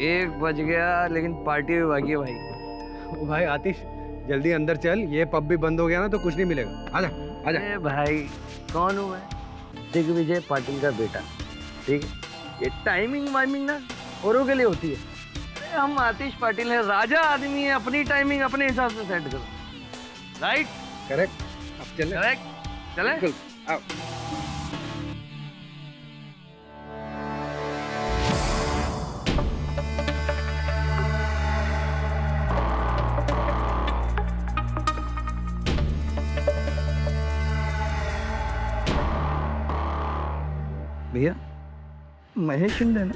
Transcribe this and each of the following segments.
1 बज गया लेकिन पार्टी भी बाकी है भाई। ओ भाई आतिश, जल्दी अंदर चल, ये पब भी बंद हो गया ना तो कुछ नहीं मिलेगा। आजा आजा। अरे भाई कौन हूँ मैं? दिग्विजय पाटिल का बेटा। ठीक है, ये टाइमिंग वाइमिंग ना औरों के लिए होती है। अरे हम आतिश पाटिल है, राजा आदमी है, अपनी टाइमिंग अपने हिसाब से सेट करो। राइट? करेक्ट। अब चले। करेक्ट, चले? बिल्कुल, आओ। भैया महेश शिंदे ना,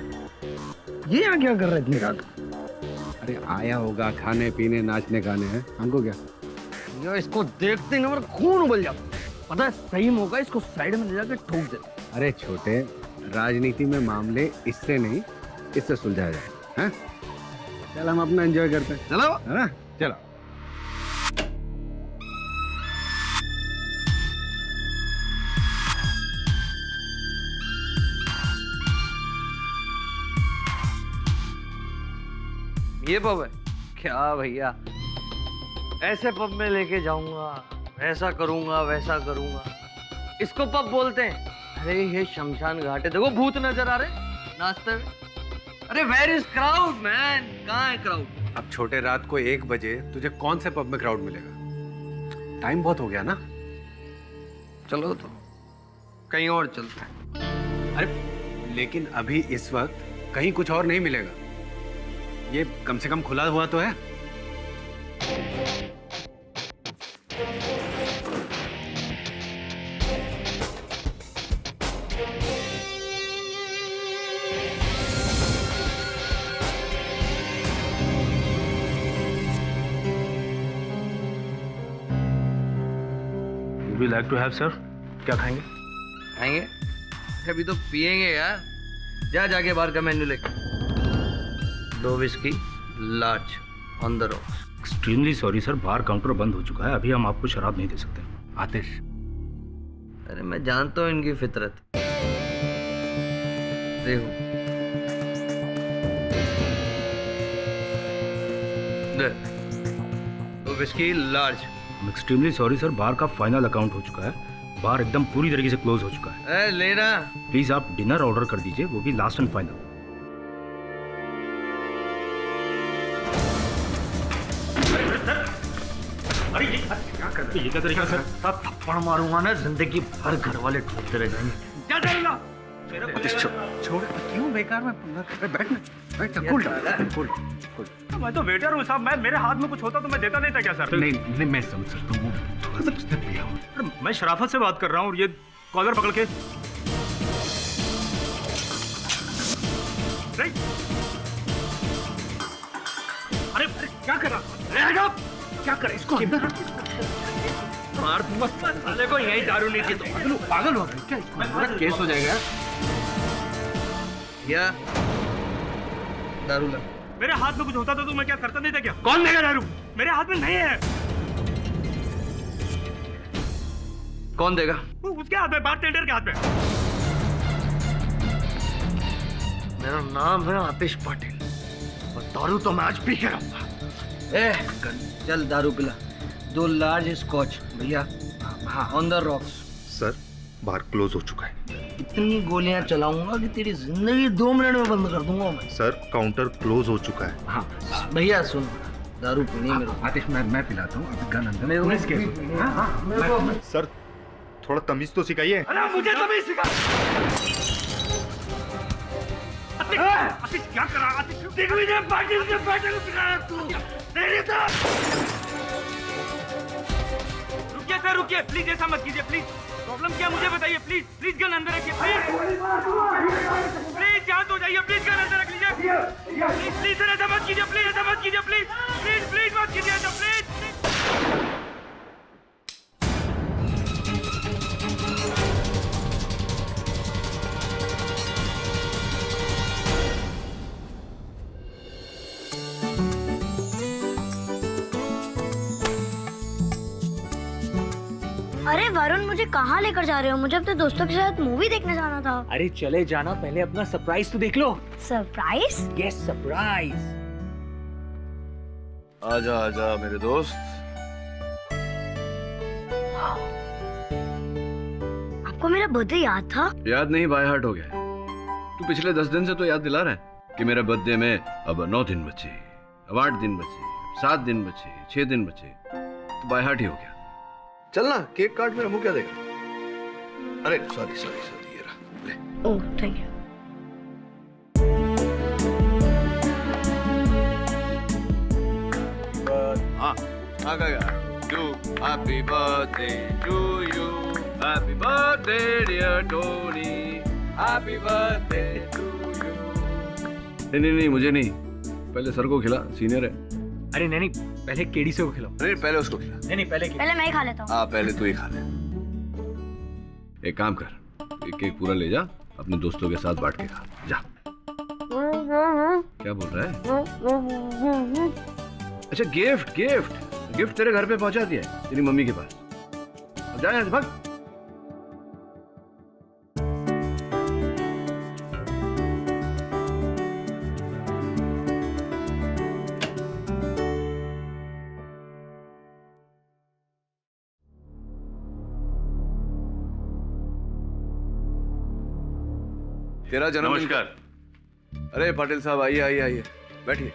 ये यहाँ क्या कर रहा है इतनी रात को? अरे आया होगा, खाने पीने नाचने गाने हैं, हमको क्या। यो इसको देखते ही ना मेरा खून उबल जाता है। पता है सही मौका है, इसको साइड में ले जाकर ठोक देते। अरे छोटे, राजनीति में मामले इससे नहीं, इससे सुलझाया जाए। हैं? चल हम अपना एंजॉय करते हैं। चलो। है ना? चलो। ये पब है क्या भैया? ऐसे पब में लेके जाऊंगा, ऐसा करूंगा वैसा करूंगा। इसको पब बोलते हैं? अरे ये शमशान घाट है, देखो भूत नजर आ रहे नाचते हुए। अरे वेयर इज क्राउड मैन? कहाँ है क्राउड? अब छोटे, रात को 1 बजे तुझे कौन से पब में क्राउड मिलेगा? टाइम बहुत हो गया ना। चलो तो कहीं और चलते हैं। अरे लेकिन अभी इस वक्त कहीं कुछ और नहीं मिलेगा। ये कम से कम खुला हुआ तो है। Would you like to have sir? क्या खाएंगे? आएंगे? अभी तो पिएंगे यार। जा जाके बाहर का मेन्यू लेके 2 whisky large on the rocks. Extremely sorry sir, bar counter बंद हो चुका है, अभी हम आपको शराब नहीं दे सकते। आतिश, अरे मैं जानता हूँ इनकी फितरत। देखो दे 2 whisky large. Extremely sorry sir, bar का फाइनल अकाउंट हो चुका है, बार एकदम पूरी तरीके से क्लोज हो चुका है। लेना। प्लीज आप डिनर ऑर्डर कर दीजिए, वो भी लास्ट एंड फाइनल। अरे ये क्या कर रहे हैं? ये क्या तरीका सर? सब थप्पड़ मारूंगा ना, जिंदगी भर घर वाले ढूंढते रह जाएंगे। क्या डरना? छोड़, क्यों बेकार में पंगा कर रहे? बैठ ना, बैठ ना, कूल डाउन, कूल डाउन। मैं तो वेटर हूँ साहब, मैं मेरे हाथ में कुछ होता तो मैं देता नहीं था क्या सर? नहीं नहीं, मैं समझ सकता हूँ, थोड़ा सा उसने पिया हो। अरे मैं शराफत से बात कर रहा हूँ और ये कॉलर पकड़ के नहीं। अरे क्या कर रहा? क्या करे इसको? मार मस्त साले को, यही दारू नहीं थी तो पागल हो गए क्या? इसको बड़ा केस हो जाएगा। क्या दारू ला? मेरे हाथ में कुछ होता तो मैं क्या करता नहीं था क्या? कौन देगा दारू? मेरे हाथ में नहीं है। कौन देगा? वो उसके हाथ में, बार टेंडर के हाथ में। मेरा नाम है आतिश पाटिल और दारू तो मैं आज पी के रहूंगा। चल दारू पिला। 2 लार्ज स्कॉच भैया। हाँ on the rocks. Sir bar close हो चुका है। इतनी गोलियां चलाऊंगा कि तेरी जिंदगी 2 मिनट में बंद कर दूंगा मैं। सर काउंटर क्लोज हो चुका है। हाँ भैया सुन, दारू पीनी है मेरे को। आतिश, मैं पिलाता हूँ, अभी गन अंदर। मेरे को पुलिस केस पीनी है। हो। हाँ, मेरे को सर थोड़ा तमीज तो सिखाइए। अरे मुझे तभी सिखा। आतिश क्या कर रहा? आतिश दिग्विजय पाटिल के बेटे को सिखाया तू? तेरी तो रुकिए सर, रुकिए प्लीज, ऐसा मत कीजिए प्लीज। प्रॉब्लम क्या मुझे बताइए प्लीज। प्लीज गन अंदर रखिए प्लीज। प्लीज शांत हो जाइए प्लीज, गन अंदर रख लीजिए प्लीज। प्लीज सर ऐसा मत कीजिए प्लीज, ऐसा मत कीजिए प्लीज। प्लीज प्लीज मत कीजिए ऐसा प्लीज। अरे वरुण, मुझे कहाँ लेकर जा रहे हो? मुझे अपने दोस्तों के साथ मूवी देखने जाना था। अरे चले जाना, पहले अपना सरप्राइज तो देख लो। सरप्राइज? Yes, surprise. आजा आजा मेरे दोस्त। आपको मेरा बर्थडे याद था? याद नहीं, बाय हार्ट हो गया। तू पिछले 10 दिन से तो याद दिला रहा है कि मेरे बर्थडे में अब 9 दिन बचे, अब 8 दिन बचे, 7 दिन बचे, 6 दिन बचे, तो बाय हार्ट ही हो गया। चल ना, केक काट, मेरा मुंह क्या देगा। अरे सॉरी सॉरी सॉरी, ये रहा ले। Oh thank you. हाँ आ गया। You happy birthday to you, happy birthday dear Tony, happy birthday to you। नहीं, मुझे नहीं, पहले सर को खिला, सीनियर है। अरे नहीं, पहले केडी से को खिलाओ। नहीं, पहले उसको खिला। नहीं, पहले पहले मैं ही खा लेता हूँ। हाँ, पहले तू ही खा ले। एक काम कर, ये केक पूरा ले जा, अपने दोस्तों के साथ बांट के खा जा। क्या बोल रहा है? अच्छा, गिफ्ट तेरे घर पे पहुंचा दिया है तेरी मम्मी के पास। अब जा यहाँ से, भाग। तेरा जन्मदिन। नमस्कार। अरे पाटिल साहब, आइए आइए आइए, बैठिए।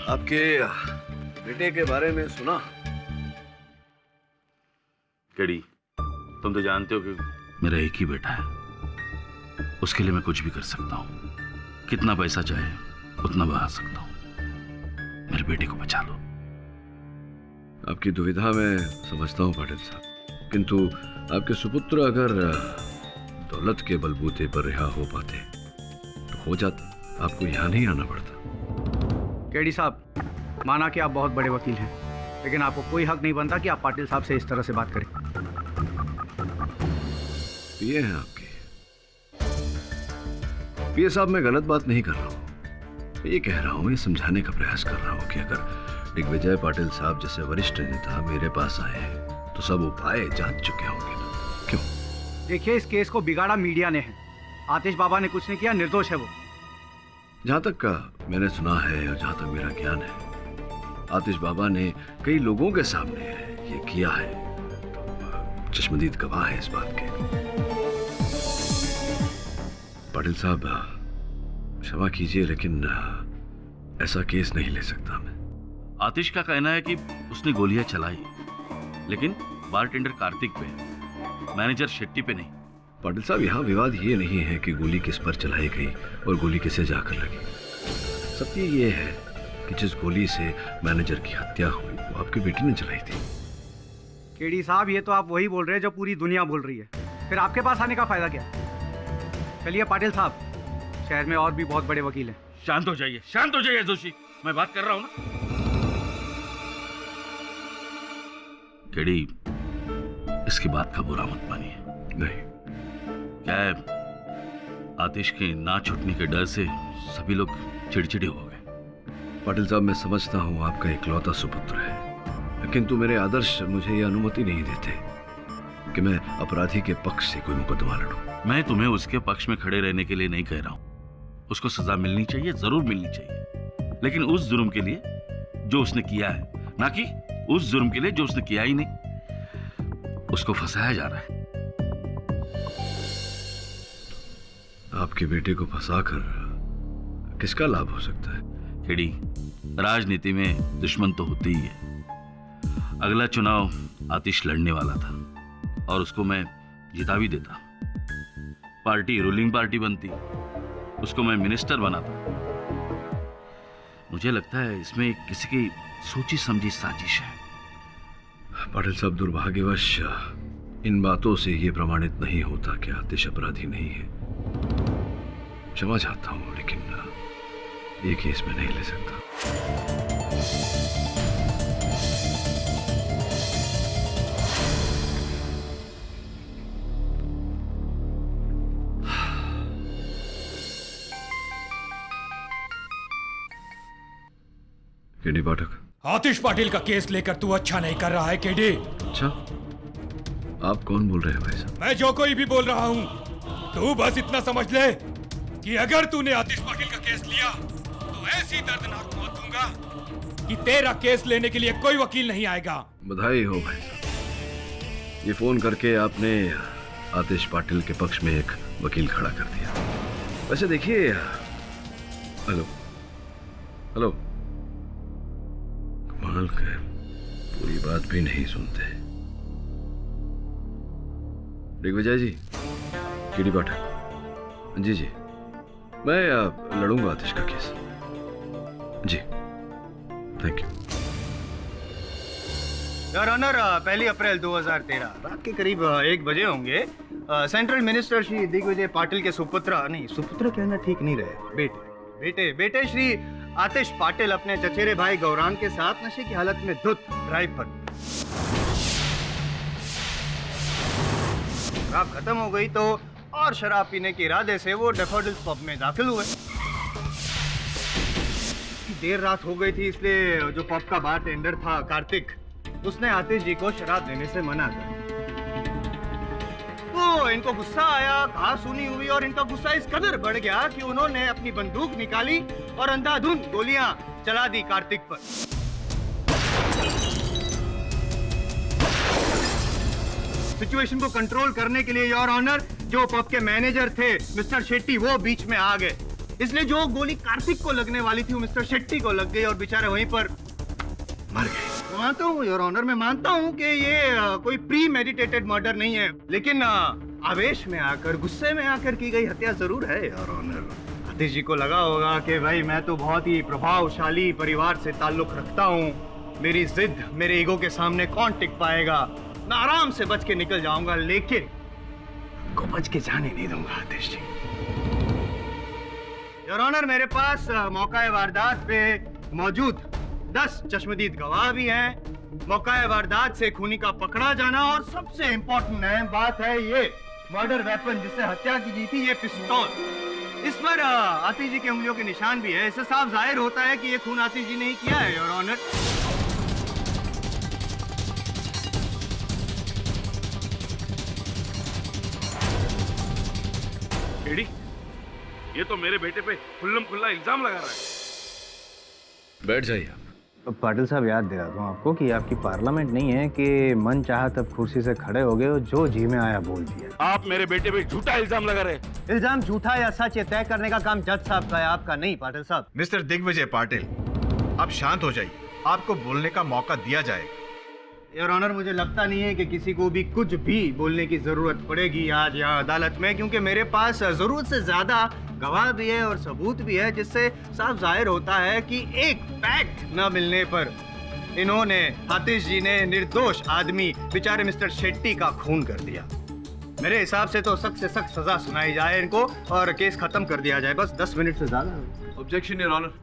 आपके बेटे के बारे में सुना? केडी, तुम तो जानते हो कि मेरा एक ही बेटा है, उसके लिए मैं कुछ भी कर सकता हूँ, कितना पैसा चाहे उतना बहा सकता हूँ। मेरे बेटे को बचा लो। आपकी दुविधा मैं समझता हूँ पाटिल साहब, किंतु आपके सुपुत्र अगर दौलत के बलबूते पर रिहा हो पाते तो हो जाता, आपको यहाँ नहीं आना पड़ता। केडी साहब, माना कि आप बहुत बड़े वकील हैं, लेकिन आपको कोई हक नहीं बनता कि आप पाटिल साहब से इस तरह से बात करें। ये हैं आपके पीए साहब, मैं गलत बात नहीं कर रहा हूँ, ये कह रहा हूँ, ये समझाने का प्रयास कर रहा हूँ कि अगर दिग्विजय पाटिल साहब जैसे वरिष्ठ नेता मेरे पास आए तो सब उपाय जान चुके होंगे ना। क्यों? देखिए, इस केस को बिगाड़ा मीडिया ने है। आतिश बाबा ने कुछ नहीं किया, निर्दोष है वो। जहां तक का मैंने सुना है और जहां तक मेरा ज्ञान है, आतिश बाबा ने कई लोगों के सामने ये किया है, तो चश्मदीद गवाह है इस बात के। पाटिल साहब, क्षमा कीजिए, लेकिन ऐसा केस नहीं ले सकता मैं। आतिश का कहना है कि उसने गोलियां चलाई, लेकिन बारटेंडर कार्तिक पे, मैनेजर शेट्टी पे नहीं। पाटिल साहब, यहाँ विवाद ये नहीं है कि गोली किस पर चलाई गई और गोली किसे जाकर लगी। सत्य ये है कि जिस गोली से मैनेजर की हत्या हुई वो आपकी बेटी ने चलाई थी। केडी साहब, ये तो आप वही बोल रहे हैं जो पूरी दुनिया बोल रही है, फिर आपके पास आने का फायदा क्या? चलिए पाटिल साहब, शहर में और भी बहुत बड़े वकील हैं। शांत हो जाइए जोशी, मैं बात कर रहा हूं ना। केडी, इसकी बात का बुरा मत मानिए। नहीं, क्या है, आतिश के ना छूटने के डर से सभी लोग चिड़चिड़े हो गए। पाटिल साहब, मैं समझता हूँ आपका इकलौता सुपुत्र है, किंतु मेरे आदर्श मुझे ये अनुमति नहीं देते कि मैं अपराधी के पक्ष से कोई मुकदमा लड़ूं। मैं तुम्हें उसके पक्ष में खड़े रहने के लिए नहीं कह रहा हूं। उसको सजा मिलनी चाहिए, जरूर मिलनी चाहिए, लेकिन उस जुर्म के लिए जो उसने किया है, ना कि उस जुर्म के लिए जो उसने किया ही नहीं। उसको फंसाया जा रहा है। आपके बेटे को फंसाकर किसका लाभ हो सकता है? केडी, राजनीति में दुश्मन तो होते ही है। अगला चुनाव आतिश लड़ने वाला था और उसको मैं जिता भी देता। पार्टी रूलिंग पार्टी बनती, उसको मैं मिनिस्टर बनाता। मुझे लगता है इसमें किसी की सोची समझी साजिश है। पाटिल साहब, दुर्भाग्यवश इन बातों से ये प्रमाणित नहीं होता कि आतिश अपराधी नहीं है। क्षमा चाहता हूं, लेकिन ये केस में नहीं ले सकता। केडी पाठक, आतिश पाटिल का केस लेकर तू अच्छा नहीं कर रहा है केडी। अच्छा, आप कौन बोल रहे हैं भाई साहब? मैं जो कोई भी बोल रहा हूँ, तू बस इतना समझ ले कि अगर तूने आतिश पाटिल का केस लिया तो ऐसी दर्दनाक मौत दूंगा कि तेरा केस लेने के लिए कोई वकील नहीं आएगा। बधाई हो भाई साहब, ये फोन करके आपने आतिश पाटिल के पक्ष में एक वकील खड़ा कर दिया। वैसे देखिए, हेलो हेलो, कमाल कर पूरी बात भी नहीं सुनते। दिग्विजय जी, केडी पाटिल जी, मैं लड़ूंगा आतिश का केस जी। Thank you. Your honour, 1 April 2013 रात के करीब 1 बजे होंगे। सेंट्रल मिनिस्टर श्री दिग्विजय पाटिल के सुपुत्र कहना ठीक नहीं रहे, बेटे श्री आतिश पाटिल अपने चचेरे भाई गौरांग के साथ नशे की हालत में धुत ड्राइव पर। शराब खत्म हो गई तो और शराब पीने के इरादे से वो डैफोडिल्स पब में दाखिल हुए। देर रात हो गई थी, इसलिए जो पब का बारटेंडर था कार्तिक, उसने आतिश जी को शराब देने से मना कर। तो इनको गुस्सा आया, कहा सुनी हुई, और इनका गुस्सा इस कदर बढ़ गया कि उन्होंने अपनी बंदूक निकाली और अंधाधुंध गोलियां चला दी कार्तिक पर। सिचुएशन को कंट्रोल करने के लिए योर ऑनर, जो पब के मैनेजर थे मिस्टर शेट्टी, वो बीच में आ गए। इसलिए जो गोली कार्तिक को लगने वाली थी वो मिस्टर शेट्टी को लग गई और बेचारे वहीं पर मर गए। मानता हूँ योर ऑनर, मैं मानता हूँ कि ये कोई प्री मेडिटेटेड मर्डर नहीं है, लेकिन आवेश में आकर, गुस्से में आकर की गई हत्या जरूर है योर ऑनर। आतिश जी को लगा होगा कि भाई मैं तो बहुत ही प्रभावशाली परिवार से ताल्लुक रखता हूँ, मेरी जिद, मेरे ईगो के सामने कौन टिक पाएगा, मैं आराम से बच के निकल जाऊंगा, लेकिन को बच के जाने नहीं दूंगा आतिश जी। योर ऑनर, मेरे पास मौका वारदात पे मौजूद 10 चश्मदीद गवाह भी हैं। मौका वारदात से खूनी का पकड़ा जाना, और सबसे इम्पोर्टेंट बात है ये मर्डर वेपन जिससे हत्या की गई थी, ये पिस्तौल। इस पर आतिश जी के उंगलियों के निशान भी है। इससे साफ जाहिर होता है कि ये खून आतिश जी ने ही किया है योर ऑनर। केडी, ये तो मेरे बेटे पे खुल्लम खुल्ला इल्जाम लगा रहा है। बैठ जाइए आप। पाटिल साहब, याद दिलाता हूँ आपको कि आपकी पार्लियामेंट नहीं है कि मन चाहा तब कुर्सी से खड़े हो गए और जो जी में आया बोल दिया। आप मेरे बेटे पे झूठा इल्जाम लगा रहे हैं। इल्जाम झूठा या सच ये तय करने का काम जज साहब का है, आपका नहीं पाटिल साहब। मिस्टर दिग्विजय पाटिल, आप शांत हो जाइए, आपको बोलने का मौका दिया जाएगा। योर ऑनर, मुझे लगता नहीं है कि किसी को भी कुछ भी बोलने की जरूरत पड़ेगी आज यहाँ अदालत में, क्योंकि मेरे पास जरूरत से ज्यादा गवाह भी है और सबूत भी है, जिससे साफ जाहिर होता है कि एक पैक न मिलने पर इन्होंने, आतिश जी ने, निर्दोष आदमी बेचारे मिस्टर शेट्टी का खून कर दिया। मेरे हिसाब से तो सख्त से सख्त सजा सुनाई जाए इनको और केस खत्म कर दिया जाए, बस 10 मिनट से ज्यादा। Objection your honour.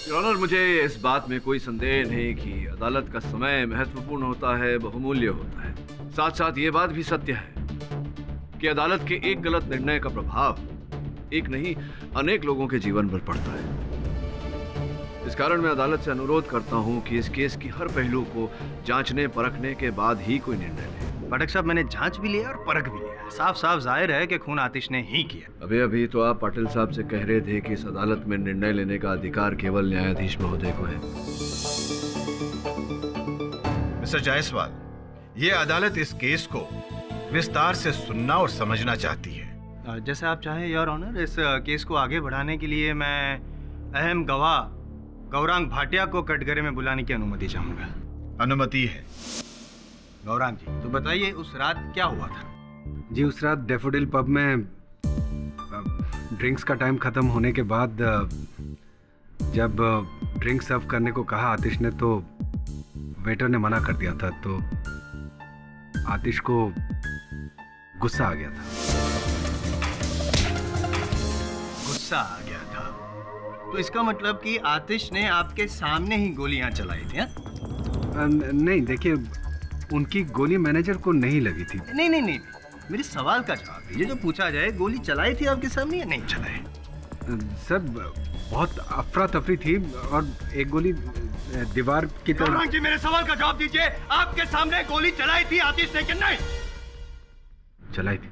Your honour, मुझे इस बात में कोई संदेह नहीं कि अदालत का समय महत्वपूर्ण होता है, बहुमूल्य होता है। साथ साथ ये बात भी सत्य है कि अदालत के एक गलत निर्णय का प्रभाव एक नहीं अनेक लोगों के जीवन पर पड़ता है। इस कारण मैं अदालत से अनुरोध करता हूं कि इस केस की हर पहलू को जांचने परखने के बाद ही कोई निर्णय ले। पाठक साहब, मैंने जांच भी लिया और परख भी लिया, साफ साफ जाहिर है कि खून आतिश ने ही किया। अभी तो आप पाटिल साहब से कह रहे थे कि इस अदालत में निर्णय लेने का अधिकार केवल न्यायाधीश महोदय को है। मिस्टर जायसवाल, ये अदालत इस केस को विस्तार से सुनना और समझना चाहती है। जैसे आप चाहें योर ऑनर। इस केस को आगे बढ़ाने के लिए मैं अहम गवाह गौरांग भाटिया को कटघरे में बुलाने की अनुमति चाहूंगा। अनुमति है। गौरांग जी, तो बताइए उस रात क्या हुआ था? जी, उस रात डैफोडिल पब में ड्रिंक्स का टाइम ख़त्म होने के बाद जब ड्रिंक सर्व करने को कहा आतिश ने, तो वेटर ने मना कर दिया था, तो आतिश को गुस्सा आ गया था। गुस्सा आ गया था, तो इसका मतलब कि आतिश ने आपके सामने ही गोलियां चलाई थी? नहीं, देखिए, उनकी गोली मैनेजर को नहीं लगी थी। नहीं, मेरे सवाल का जवाब दीजिए। जो पूछा जाए, गोली चलाई थी आपके सामने या नहीं चलाई? सर बहुत अफरा तफरी थी और एक गोली दीवार की तरफ। गौरांग जी, मेरे सवाल का जवाब दीजिए। आपके सामने गोली चलाई थी आतिश ने कि नहीं? चलाई थी।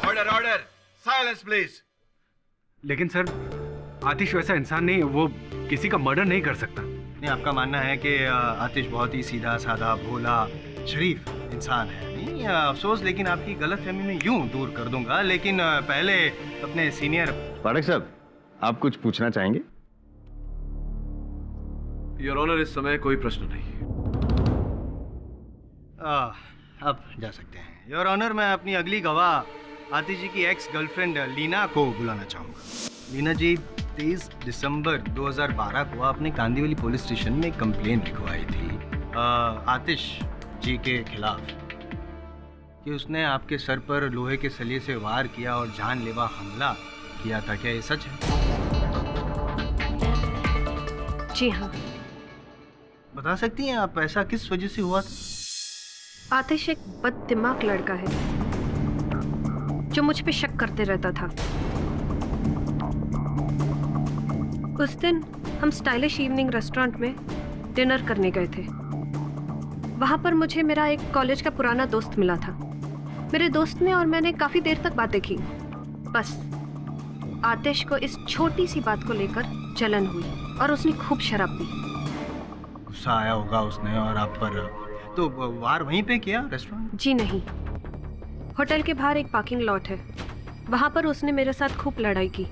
Order order, silence please. लेकिन सर आतिश वैसा इंसान नहीं है, वो किसी का मर्डर नहीं कर सकता। नहीं, आपका मानना है कि आतिश बहुत ही सीधा साधा भोला शरीफ इंसान है। नहीं, अफसोस, लेकिन आपकी गलतफहमी में यूं दूर कर दूंगा, लेकिन पहले अपने सीनियर। पाठक साहब, आप कुछ पूछना चाहेंगे? योर ऑनर, इस समय कोई प्रश्न नहीं। अब जा सकते हैं। योर ऑनर, मैं अपनी अगली गवाह आतिश जी की एक्स गर्लफ्रेंड लीना को बुलाना चाहूँगा। लीना जी, 23 दिसंबर 2012 को आपने कांदीवली पुलिस स्टेशन में कंप्लेंट लिखवाई थी आतिश जी के खिलाफ कि उसने आपके सर पर लोहे के सलिए से वार किया और जानलेवा हमला किया था। क्या ये सच है? जी हाँ। बता सकती हैं आप ऐसा किस वजह से हुआ था? आतिश एक बददिमाग लड़का है जो मुझ पे शक करते रहता था। उस दिन हम स्टाइलिश इवनिंग रेस्टोरेंट में डिनर करने गए थे। वहां पर मुझे मेरा एक कॉलेज का पुराना दोस्त मिला था। मेरे दोस्त ने और मैंने काफी देर तक बातें की। बस आतिश को इस छोटी सी बात को लेकर जलन हुई और उसने खूब शराब पी। गुस्सा आया होगा उसने और आप पर, तो वार वहीं पे किया रेस्टोरेंट? जी नहीं, होटल के बाहर एक पार्किंग लॉट है, वहां पर उसने मेरे साथ खूब लड़ाई की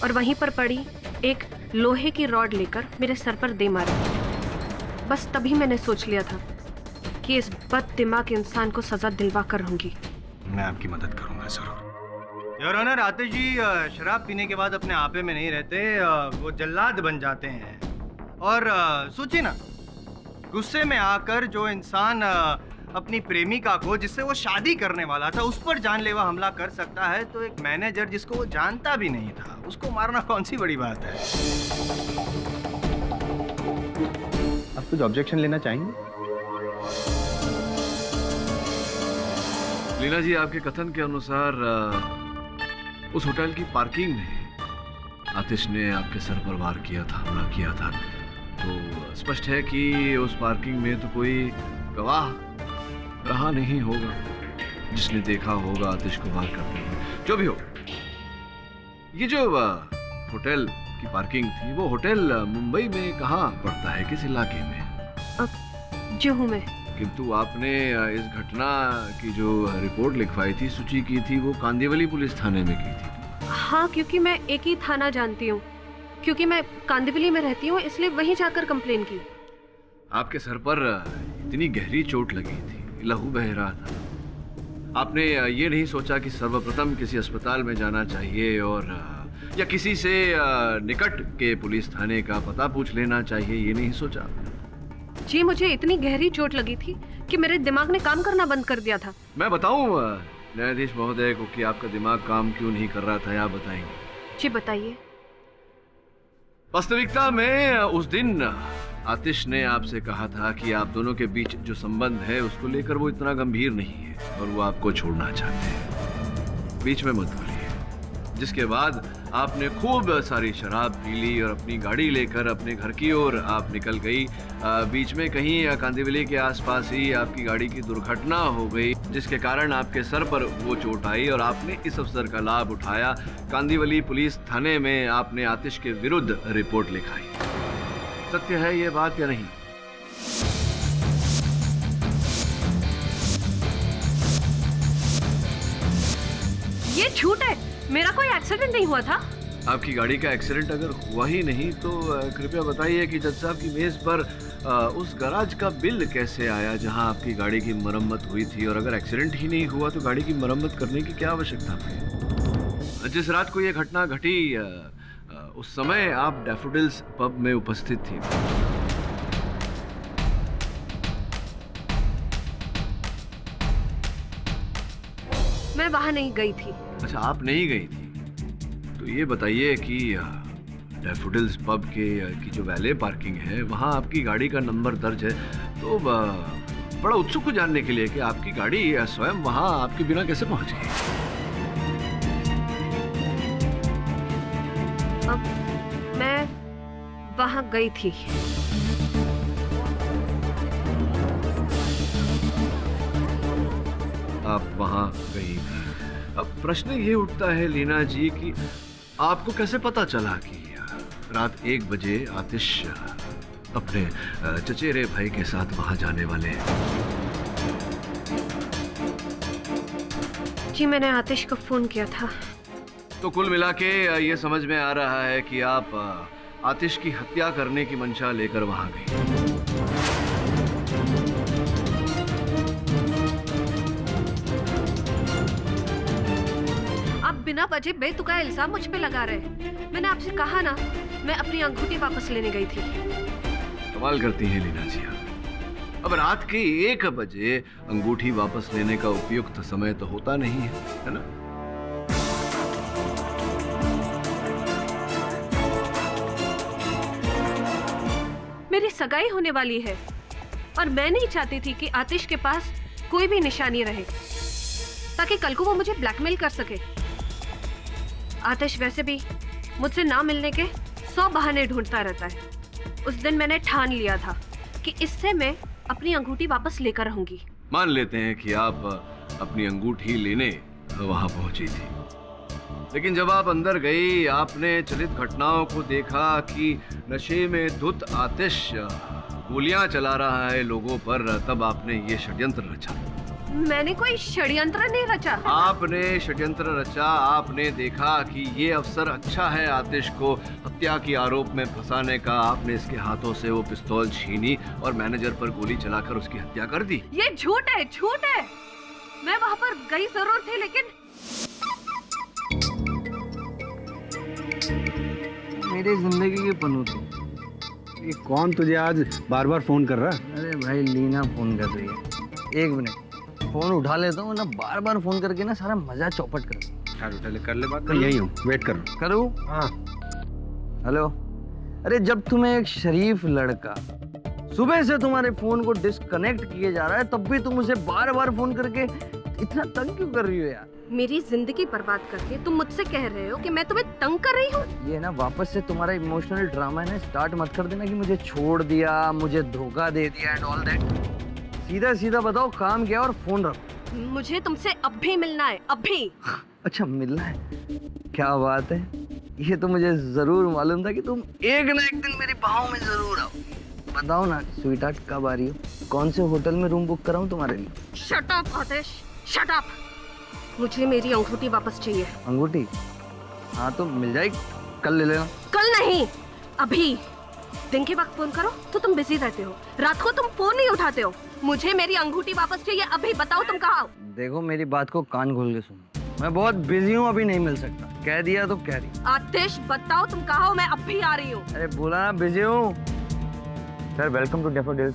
और वहीं पर पड़ी एक लोहे की रॉड लेकर मेरे सर पर दे मारा। बस तभी मैंने सोच लिया था कि इस बददिमाग इंसान को सजा दिलवा कर रहूंगी। मैं आपकी मदद करूंगा जरूर। योर ऑनर, आतिश जी शराब पीने के बाद अपने आपे में नहीं रहते, वो जल्लाद बन जाते हैं। और सोचिए ना, गुस्से में आकर जो इंसान अपनी प्रेमिका को, जिससे वो शादी करने वाला था, उस पर जानलेवा हमला कर सकता है, तो एक मैनेजर जिसको वो जानता भी नहीं था, उसको मारना कौन सी बड़ी बात है? आप कुछ ऑब्जेक्शन लेना चाहेंगे? लीना जी, आपके कथन के अनुसार उस होटल की पार्किंग में आतिश ने आपके सर पर वार किया था, हमला किया था, तो स्पष्ट है कि उस पार्किंग में तो कोई गवाह रहा नहीं होगा जिसने देखा होगा आतिश को वार करते हुए। जो भी हो, ये जो होटल की पार्किंग थी, वो होटल मुंबई में कहाँ पड़ता है, किस इलाके में? जुहू में। किंतु आपने इस घटना की जो रिपोर्ट लिखवाई थी, सूची की थी, वो कांदीवली पुलिस थाने में की थी। हाँ, क्योंकि मैं एक ही थाना जानती हूँ, क्योंकि मैं कांदीवली में रहती हूँ, इसलिए वहीं जाकर कंप्लेन की। आपके सर पर इतनी गहरी चोट लगी थी, लहू बह रहा था, आपने ये नहीं सोचा कि सर्वप्रथम किसी अस्पताल में जाना चाहिए और या किसी से निकट के पुलिस थाने का पता पूछ लेना चाहिए, ये नहीं सोचा? जी, मुझे इतनी गहरी चोट लगी थी कि मेरे दिमाग ने काम करना बंद कर दिया था। मैं बताऊं न्यायाधीश महोदय को कि आपका दिमाग काम क्यों नहीं कर रहा था, आप बताएंगे? जी बताइए। वास्तविकता में उस दिन आतिश ने आपसे कहा था कि आप दोनों के बीच जो संबंध है उसको लेकर वो इतना गंभीर नहीं है और वो आपको छोड़ना चाहते हैं, बीच में मत बोलिए। जिसके बाद आपने खूब सारी शराब पी ली और अपनी गाड़ी लेकर अपने घर की ओर आप निकल गई। बीच में कहीं कांदीवली के आसपास ही आपकी गाड़ी की दुर्घटना हो गई, जिसके कारण आपके सर पर वो चोट आई और आपने इस अवसर का लाभ उठाया। कांदीवली पुलिस थाने में आपने आतिश के विरुद्ध रिपोर्ट लिखाई। सत्य है ये बात या नहीं? ये झूठ है, मेरा कोई एक्सीडेंट नहीं हुआ था। आपकी गाड़ी का एक्सीडेंट अगर हुआ ही नहीं तो कृपया बताइए कि जज साहब की मेज पर उस गैराज का बिल कैसे आया जहां आपकी गाड़ी की मरम्मत हुई थी, और अगर एक्सीडेंट ही नहीं हुआ तो गाड़ी की मरम्मत करने की क्या आवश्यकता थी? जिस रात को यह घटना घटी उस समय आप डैफोडिल्स पब में उपस्थित थी। मैं वहां नहीं गई थी। अच्छा, आप नहीं गई थी, तो ये बताइए कि डैफोडिल्स पब की जो वैले पार्किंग है वहाँ आपकी गाड़ी का नंबर दर्ज है, तो बड़ा उत्सुक हूँ जानने के लिए कि आपकी गाड़ी स्वयं वहां आपके बिना कैसे पहुंच गई। अब मैं वहां गई थी। आप वहां गई। अब प्रश्न ये उठता है लीना जी कि आपको कैसे पता चला कि रात 1 बजे आतिश अपने चचेरे भाई के साथ वहां जाने वाले हैं? जी मैंने आतिश को फोन किया था। तो कुल मिला के ये समझ में आ रहा है कि आप आतिश की हत्या करने की मंशा लेकर वहां गई। बिना वजह बेतुका इल्जाम मुझ पे लगा रहे। मैंने आपसे कहा ना, मैं अपनी अंगूठी वापस लेने गई थी। कमाल करती हैं लीना जी आप। अब रात के 1 बजे अंगूठी वापस लेने का उपयुक्त समय तो होता नहीं है ना? मेरी सगाई होने वाली है और मैं नहीं चाहती थी कि आतिश के पास कोई भी निशानी रहे ताकि कल को वो मुझे ब्लैकमेल कर सके। आतिश वैसे भी मुझसे ना मिलने के 100 बहाने ढूंढता रहता है। उस दिन मैंने ठान लिया था कि इससे मैं अपनी अंगूठी वापस लेकर रहूंगी। मान लेते हैं कि आप अपनी अंगूठी लेने वहां पहुंची थी, लेकिन जब आप अंदर गई आपने चलित घटनाओं को देखा कि नशे में धुत आतिश गोलियां चला रहा है लोगों पर, तब आपने ये षड्यंत्र रचा। मैंने कोई षड्यंत्र नहीं रचा। आपने षड्यंत्र रचा। आपने देखा कि ये अवसर अच्छा है आतिश को हत्या के आरोप में फंसाने का। आपने इसके हाथों से वो पिस्तौल छीनी और मैनेजर पर गोली चलाकर उसकी हत्या कर दी। ये झूठ है, झूठ है। मैं वहां पर गई जरूर थी, लेकिन मेरी जिंदगी की पनौती। ये कौन तुझे आज बार बार फोन कर रहा है? अरे भाई लीना फोन कर रही है। 1 मिनट फोन उठा लेता हूँ ना, बार बार फोन करके ना सारा मजा चौपट कर। यार उठा ले, कर ले बात। मैं यही हूँ, वेट कर। करूँ? हाँ। हेलो। अरे जब तुम्हें एक शरीफ लड़का सुबह से तुम्हारे फोन को डिस्कनेक्ट किए जा रहा है, तब भी तुम उसे बार बार फोन करके इतना तंग क्यों कर रही हो यार? मेरी जिंदगी बर्बाद करके तुम मुझसे कह रहे हो कि मैं तुम्हें तंग कर रही हूँ? ये ना वापस से तुम्हारा इमोशनल ड्रामा है ना, स्टार्ट मत कर देना कि मुझे छोड़ दिया, मुझे धोखा दे दिया एंड ऑल दैट। सीधा सीधा बताओ काम क्या और फोन रखो। मुझे तुमसे अब भी मिलना है, अभी। अच्छा मिलना है? क्या बात है। ये तो मुझे जरूर मालूम था कि तुम एक ना एक दिन मेरी बाहों में जरूर आओ। बताओ ना स्वीटहार्ट, कब आ रही हो? कौन से होटल में रूम बुक कराऊं तुम्हारे लिए? शट अप आतिश, शट अप। मुझे मेरी अंगूठी वापस चाहिए। अंगूठी? हाँ तो मिल जाएगी, कल ले लेना। कल नहीं, अभी। दिन के वक्त फोन करो तो तुम बिजी रहते हो, रात को तुम फोन नहीं उठाते हो। मुझे मेरी अंगूठी वापस चाहिए अभी। बताओ तुम कहाँ हो? देखो मेरी बात को कान खोल के सुनो, मैं बहुत बिजी हूँ, अभी नहीं मिल सकता। कह दिया तो कह दी। आतिश बताओ तुम कहाँ हो, मैं अब भी आ रही हूँ। अरे बोला ना बिजी हूँ। Sir welcome to Daffodils.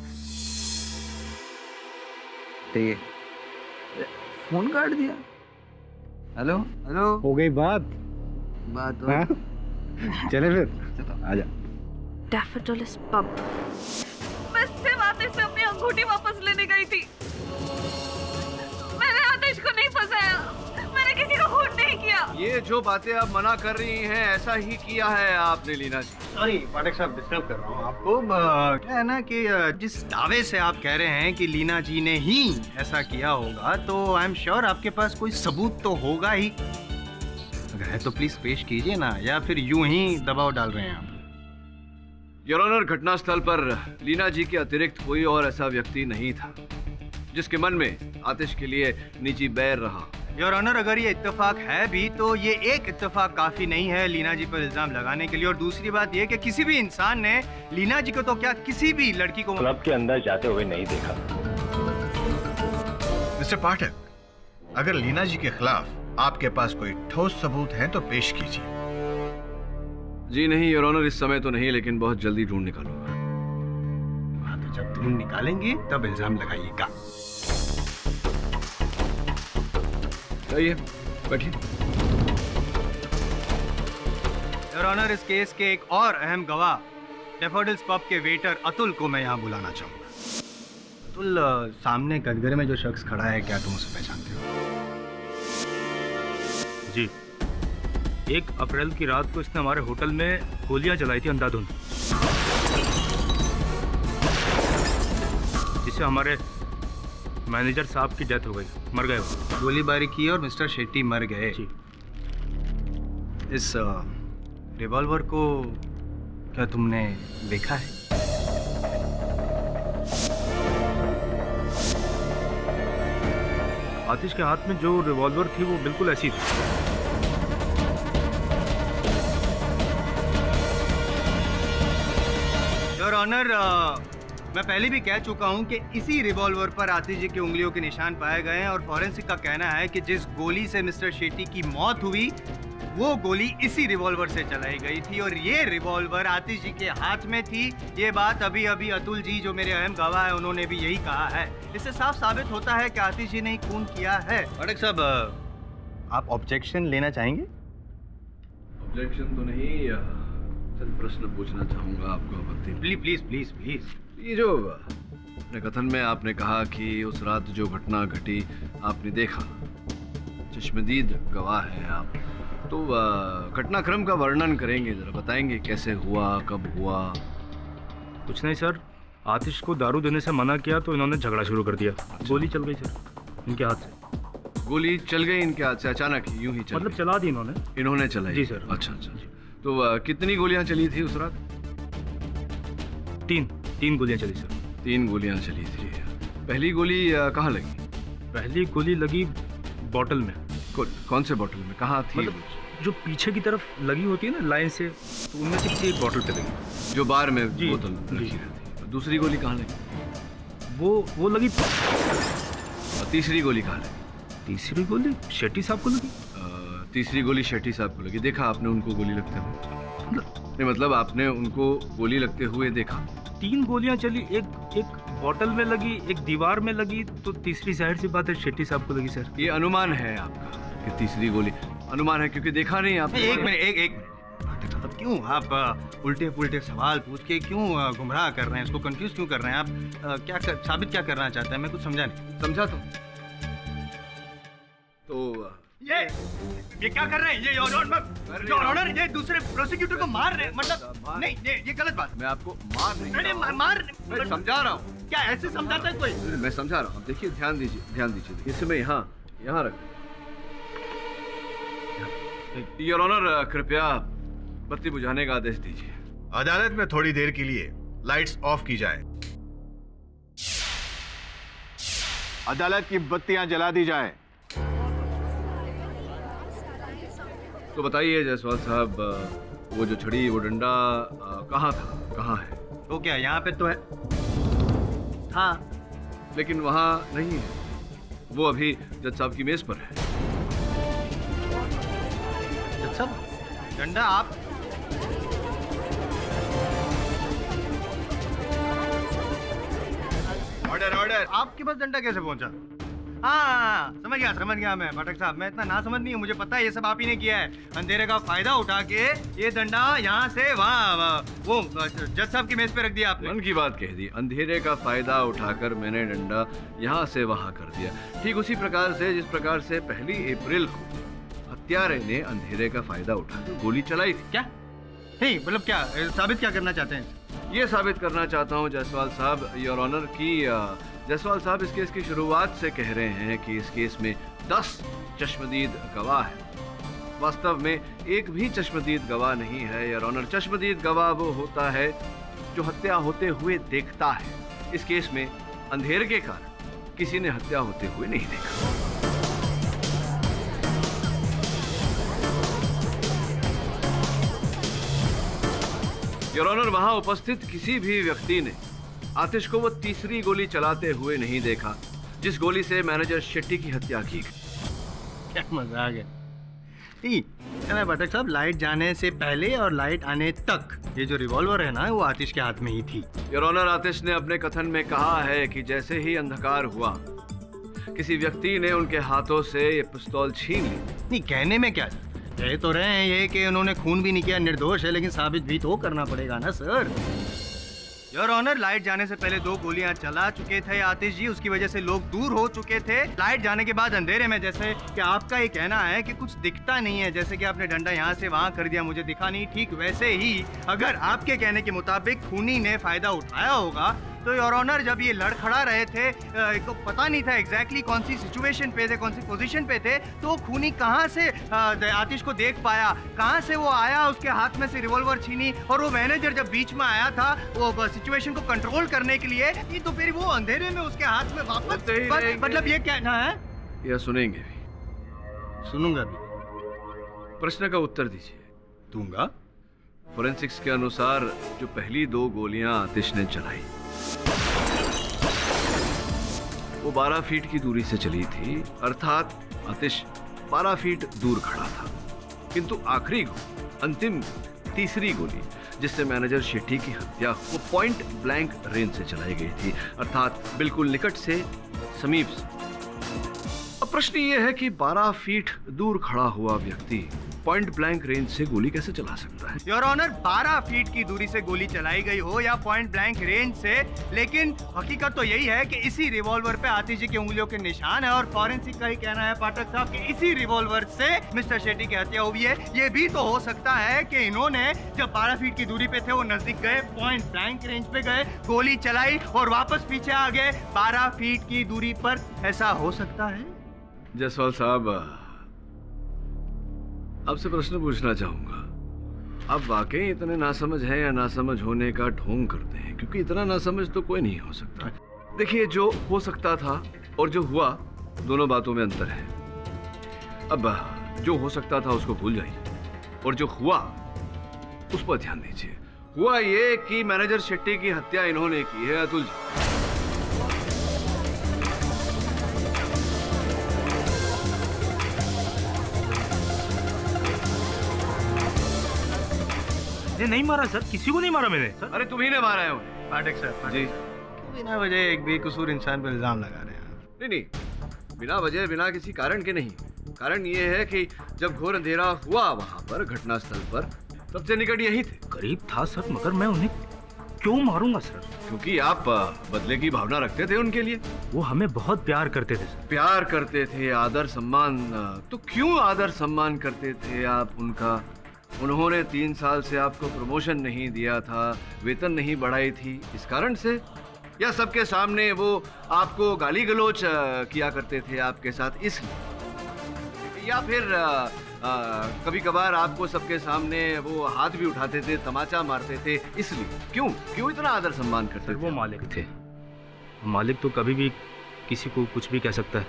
ठीक है, फोन काट दिया। हेलो हेलो, हो गई बात? बात हाँ? चले फिर, चलो आजा। Daffodils pub. मैं सिर्फ आतिश से अपनी अंगूठी वापस लेने गई थी। मैंने आतिश को नहीं फंसाया, मैंने किसी को हूट नहीं किया। ये जो बातें आप मना कर रही हैं, ऐसा ही किया है आपने लीना जी। सॉरी पाठक साहब, डिस्टर्ब कर रहा हूँ आपको। क्या है ना कि जिस दावे से आप कह रहे हैं कि लीना जी ने ही ऐसा किया होगा, तो आई एम श्योर आपके पास कोई सबूत तो होगा ही। अगर है तो प्लीज पेश कीजिए ना, या फिर यूं ही दबाव डाल रहे हैं आप? योर ऑनर, घटनास्थल पर लीना जी के अतिरिक्त कोई और ऐसा व्यक्ति नहीं था जिसके मन में आतिश के लिए निजी बैर रहा। योर ऑनर, अगर ये इत्तेफाक है भी तो ये एक इत्तेफाक काफी नहीं है लीना जी पर इल्जाम लगाने के लिए। और दूसरी बात ये कि किसी भी इंसान ने लीना जी को तो क्या, किसी भी लड़की को क्लब के अंदर जाते हुए नहीं देखा। मिस्टर पाठक, अगर लीना जी के खिलाफ आपके पास कोई ठोस सबूत है तो पेश कीजिए। जी नहीं योर ऑनर, इस समय तो नहीं, लेकिन बहुत जल्दी ढूंढ निकालूंगा। तो जब ढूंढ निकालेंगे तब इल्जाम लगाइएगा। चाहिए, बैठिए। योर ऑनर, इस केस के एक और अहम गवाह डैफोडिल्स पब के वेटर अतुल को मैं यहाँ बुलाना चाहूंगा। अतुल, सामने कटघरे में जो शख्स खड़ा है, क्या तुम उसे पहचानते हो? जी, 1 अप्रैल की रात को इसने हमारे होटल में गोलियां जलाई थी अंधाधुंध, जिससे हमारे मैनेजर साहब की डेथ हो गई, मर गए वो। गोलीबारी की और मिस्टर शेट्टी मर गए। जी। इस रिवॉल्वर को क्या तुमने देखा है? आतिश के हाथ में जो रिवॉल्वर थी वो बिल्कुल ऐसी थी। योर ऑनर, मैं पहले भी कह चुका हूं कि इसी रिवॉल्वर पर आतिश जी की उंगलियों के निशान पाए गए हैं और फॉरेंसिक का कहना है कि जिस गोली से मिस्टर शेट्टी की मौत हुई वो गोली इसी रिवॉल्वर से चलाई गई थी और ये रिवॉल्वर आतिश जी के हाथ में थी। ये बात अभी अभी अतुल जी, जो मेरे अहम गवाह है, उन्होंने भी यही कहा है। इससे साफ साबित होता है कि आतिश जी ने ही खून किया है। पाठक साहब, आप ऑब्जेक्शन लेना चाहेंगे? ऑब्जेक्शन तो नहीं, चंद प्रश्न पूछना चाहूंगा आपको आपत्ति? Please please please please. ये जो अपने कथन में आपने कहा कि उस रात जो घटना घटी आपने देखा, चश्मदीद गवाह हैं आप, तो घटनाक्रम का वर्णन करेंगे, जरा बताएंगे कैसे हुआ, कब हुआ? कुछ नहीं सर, आतिश को दारू देने से मना किया तो इन्होंने झगड़ा शुरू कर दिया। गोली चल गई सर इनके हाथ से। गोली चल गई इनके हाथ से अचानक, यूं ही चल मतलब गई? चला दी इन्होंने चलाई? जी सर। अच्छा अच्छा। तो कितनी गोलियां चली थी उस रात? 3 गोलियां चली सर। 3 गोलियां चली थी। पहली गोली कहाँ लगी? पहली गोली लगी बॉटल में। कौन से बॉटल में, कहाँ थी? मतलब जो पीछे की तरफ लगी होती है ना लाइन से, तो उनमें से किसी एक बॉटल पे लगी, जो बार में जी, बोतल रखी रहती है। दूसरी गोली कहाँ लगी? वो लगी। और तीसरी गोली कहाँ लगी? तीसरी गोली शेट्टी साहब को लगी। तीसरी गोली शेट्टी साहब को लगी। देखा आपने उनको गोली लगते हुए? नहीं, मतलब आपने उनको गोली लगते हुए देखा? 3 गोलियां चली, एक बॉटल में लगी, एक दीवार में लगी, तो तीसरी जाहिर सी बात है शेट्टी साहब को लगी सर। ये अनुमान है आपका कि तीसरी गोली? अनुमान है क्योंकि देखा नहीं आपने। एक मिनट, अब क्यों आप उल्टे पुल्टे सवाल पूछ के क्यों गुमराह कर रहे हैं, इसको कंफ्यूज क्यों कर रहे हैं आप? साबित क्या करना चाहते हैं? मैं कुछ समझा नहीं। समझा तो ये क्या कर रहे हैं? ये योर ऑनर, ये दूसरे प्रोसिक्यूटर को मार रहे हैं। मतलब नहीं, ये गलत बात। मैं आपको मार नहीं नहीं, रहा हूं। मार समझा रहा हूँ। क्या ऐसे समझाता है कोई? मैं समझा रहा हूँ। देखिए, ध्यान दीजिए। इसे मैं यहाँ रख। योर ऑनर, कृपया बत्ती बुझाने का आदेश दीजिए। अदालत में थोड़ी देर के लिए लाइट्स ऑफ की जाए। अदालत की बत्तियां जला दी जाए। तो बताइए जायसवाल साहब, वो जो छड़ी, वो डंडा कहाँ था, कहाँ है? तो क्या यहाँ पे तो है? हाँ, लेकिन वहाँ नहीं है। वो अभी जज साहब की मेज पर है। जज साहब, डंडा आप? ऑर्डर। आपके पास डंडा कैसे पहुंचा? हाँ, समझ गया मैं। पाठक साहब, मैं इतना ना समझ नहीं हूँ, मुझे पता है ये सब आप ही ने किया है। अंधेरे का फायदा उठा के ये डंडा यहाँ से वहाँ वो जज साहब की मेज पे रख दिया आपने। मन की बात कह दी। अंधेरे का फायदा उठाकर मैंने डंडा यहाँ से वहाँ कर दिया। ठीक उसी प्रकार से जिस प्रकार से 1 अप्रैल को हत्यारे ने अंधेरे का फायदा उठाकर गोली चलाई थी। क्या? नहीं, मतलब क्या साबित क्या करना चाहते हैं? ये साबित करना चाहता हूँ जायसवाल साहब, योर ऑनर, की जायसवाल साहब इस केस की शुरुआत से कह रहे हैं कि इस केस में 10 चश्मदीद गवाह हैं। वास्तव में एक भी चश्मदीद गवाह नहीं है योर ऑनर। चश्मदीद गवाह वो होता है जो हत्या होते हुए देखता है। इस केस में अंधेरे के कारण किसी ने हत्या होते हुए नहीं देखा। योर ऑनर, वहां उपस्थित किसी भी व्यक्ति ने आतिश को वो तीसरी गोली चलाते हुए नहीं देखा जिस गोली से मैनेजर शेट्टी की हत्या की गई। क्या मजा आ गया। पाठक साहब, लाइट जाने से पहले और लाइट आने तक ये जो रिवॉल्वर है ना, वो आतिश के हाथ में ही थी। योर ऑनर, आतिश ने अपने कथन में कहा है कि जैसे ही अंधकार हुआ किसी व्यक्ति ने उनके हाथों से ये पिस्तौल छीन ली। नहीं, कहने में क्या, कह तो रहे हैं ये कि उन्होंने खून भी नहीं किया, निर्दोष है, लेकिन साबित भी तो करना पड़ेगा ना सर। योर ऑनर, लाइट जाने से पहले 2 गोलियां चला चुके थे आतिश जी, उसकी वजह से लोग दूर हो चुके थे। लाइट जाने के बाद अंधेरे में, जैसे कि आपका ये कहना है कि कुछ दिखता नहीं है, जैसे कि आपने डंडा यहाँ से वहाँ कर दिया, मुझे दिखा नहीं, ठीक वैसे ही अगर आपके कहने के मुताबिक खूनी ने फायदा उठाया होगा तो योर ऑनर जब ये लड़खड़ा रहे थे, को पता नहीं था एग्जैक्टली कौन सी सिचुएशन पे थे, कौन सी पोजीशन पे थे, तो खूनी कहाँ से आतिश को देख पाया, कहाँ से वो आया, उसके हाथ में से रिवॉल्वर छीनी, और वो मैनेजर जब बीच में आया था वो सिचुएशन को कंट्रोल करने के लिए, तो फिर वो अंधेरे में उसके हाथ में वापस, मतलब ये कहना है या सुनेंगे भी? सुनूंगा भी। प्रश्न का उत्तर दीजिए। दूंगा। फोरेंसिक्स के अनुसार जो पहली 2 गोलियां आतिश ने चलाई वो 12 फीट की दूरी से चली थी, अर्थात आतिश 12 फीट दूर खड़ा था। किंतु आखिरी अंतिम तीसरी गोली जिससे मैनेजर शेट्टी की हत्या, वो पॉइंट ब्लैंक रेंज से चलाई गई थी, अर्थात बिल्कुल निकट से, समीप से। अब प्रश्न ये है कि 12 फीट दूर खड़ा हुआ व्यक्ति पॉइंट ब्लैंक रेंज से गोली कैसे चला सकता है? योर ऑनर, 12 फीट की दूरी से गोली चलाई गई हो या पॉइंट ब्लैंक रेंज से, लेकिन हकीकत तो यही है कि इसी रिवॉल्वर पे आतिश जी की उंगलियों के निशान है, और फॉरेंसिक का ही कहना है पाठक साहब कि इसी रिवॉल्वर से मिस्टर शेट्टी की हत्या हुई है। ये भी तो हो सकता है कि इन्होंने जब 12 फीट की दूरी पे थे वो नजदीक गए, पॉइंट ब्लैंक रेंज पे गए, गोली चलाई और वापस पीछे आ गए 12 फीट की दूरी पर। ऐसा हो सकता है? जायसवाल साहब, आपसे प्रश्न पूछना चाहूंगा। आप वाकई इतने नासमझ हैं या नासमझ होने का ढोंग करते हैं? क्योंकि इतना नासमझ तो कोई नहीं हो सकता। देखिए, जो हो सकता था और जो हुआ, दोनों बातों में अंतर है। अब जो हो सकता था उसको भूल जाइए, और जो हुआ उस पर ध्यान दीजिए। हुआ ये कि मैनेजर शेट्टी की हत्या इन्होंने की है, अतुल जी। नहीं मारा सर, किसी को नहीं मारा मैंने सर। अरे तुम्ही ने मारा है उन्हें। पाठक सर जी, बिना वजह एक बेकसूर इंसान पर इल्जाम लगा रहे हैं। नहीं, बिना वजह, बिना किसी कारण के नहीं। कारण ये है कि जब घोर अंधेरा हुआ वहां पर घटनास्थल पर, सबसे निकट यही थे। करीब था सर, मगर मैं उन्हें क्यों मारूंगा सर? क्योंकि आप बदले की भावना रखते थे उनके लिए। वो हमें बहुत प्यार करते थे सर। प्यार करते थे, आदर सम्मान। तो क्यों आदर सम्मान करते थे आप उनका? उन्होंने 3 साल से आपको प्रमोशन नहीं दिया था, वेतन नहीं बढ़ाई थी, इस कारण से? या सबके सामने वो आपको गाली गलौज किया करते थे आपके साथ, इसलिए? या फिर कभी कभार आपको सबके सामने वो हाथ भी उठाते थे, तमाचा मारते थे, इसलिए? क्यों इतना आदर सम्मान करते थे? वो मालिक थे, मालिक तो कभी भी किसी को कुछ भी कह सकता है,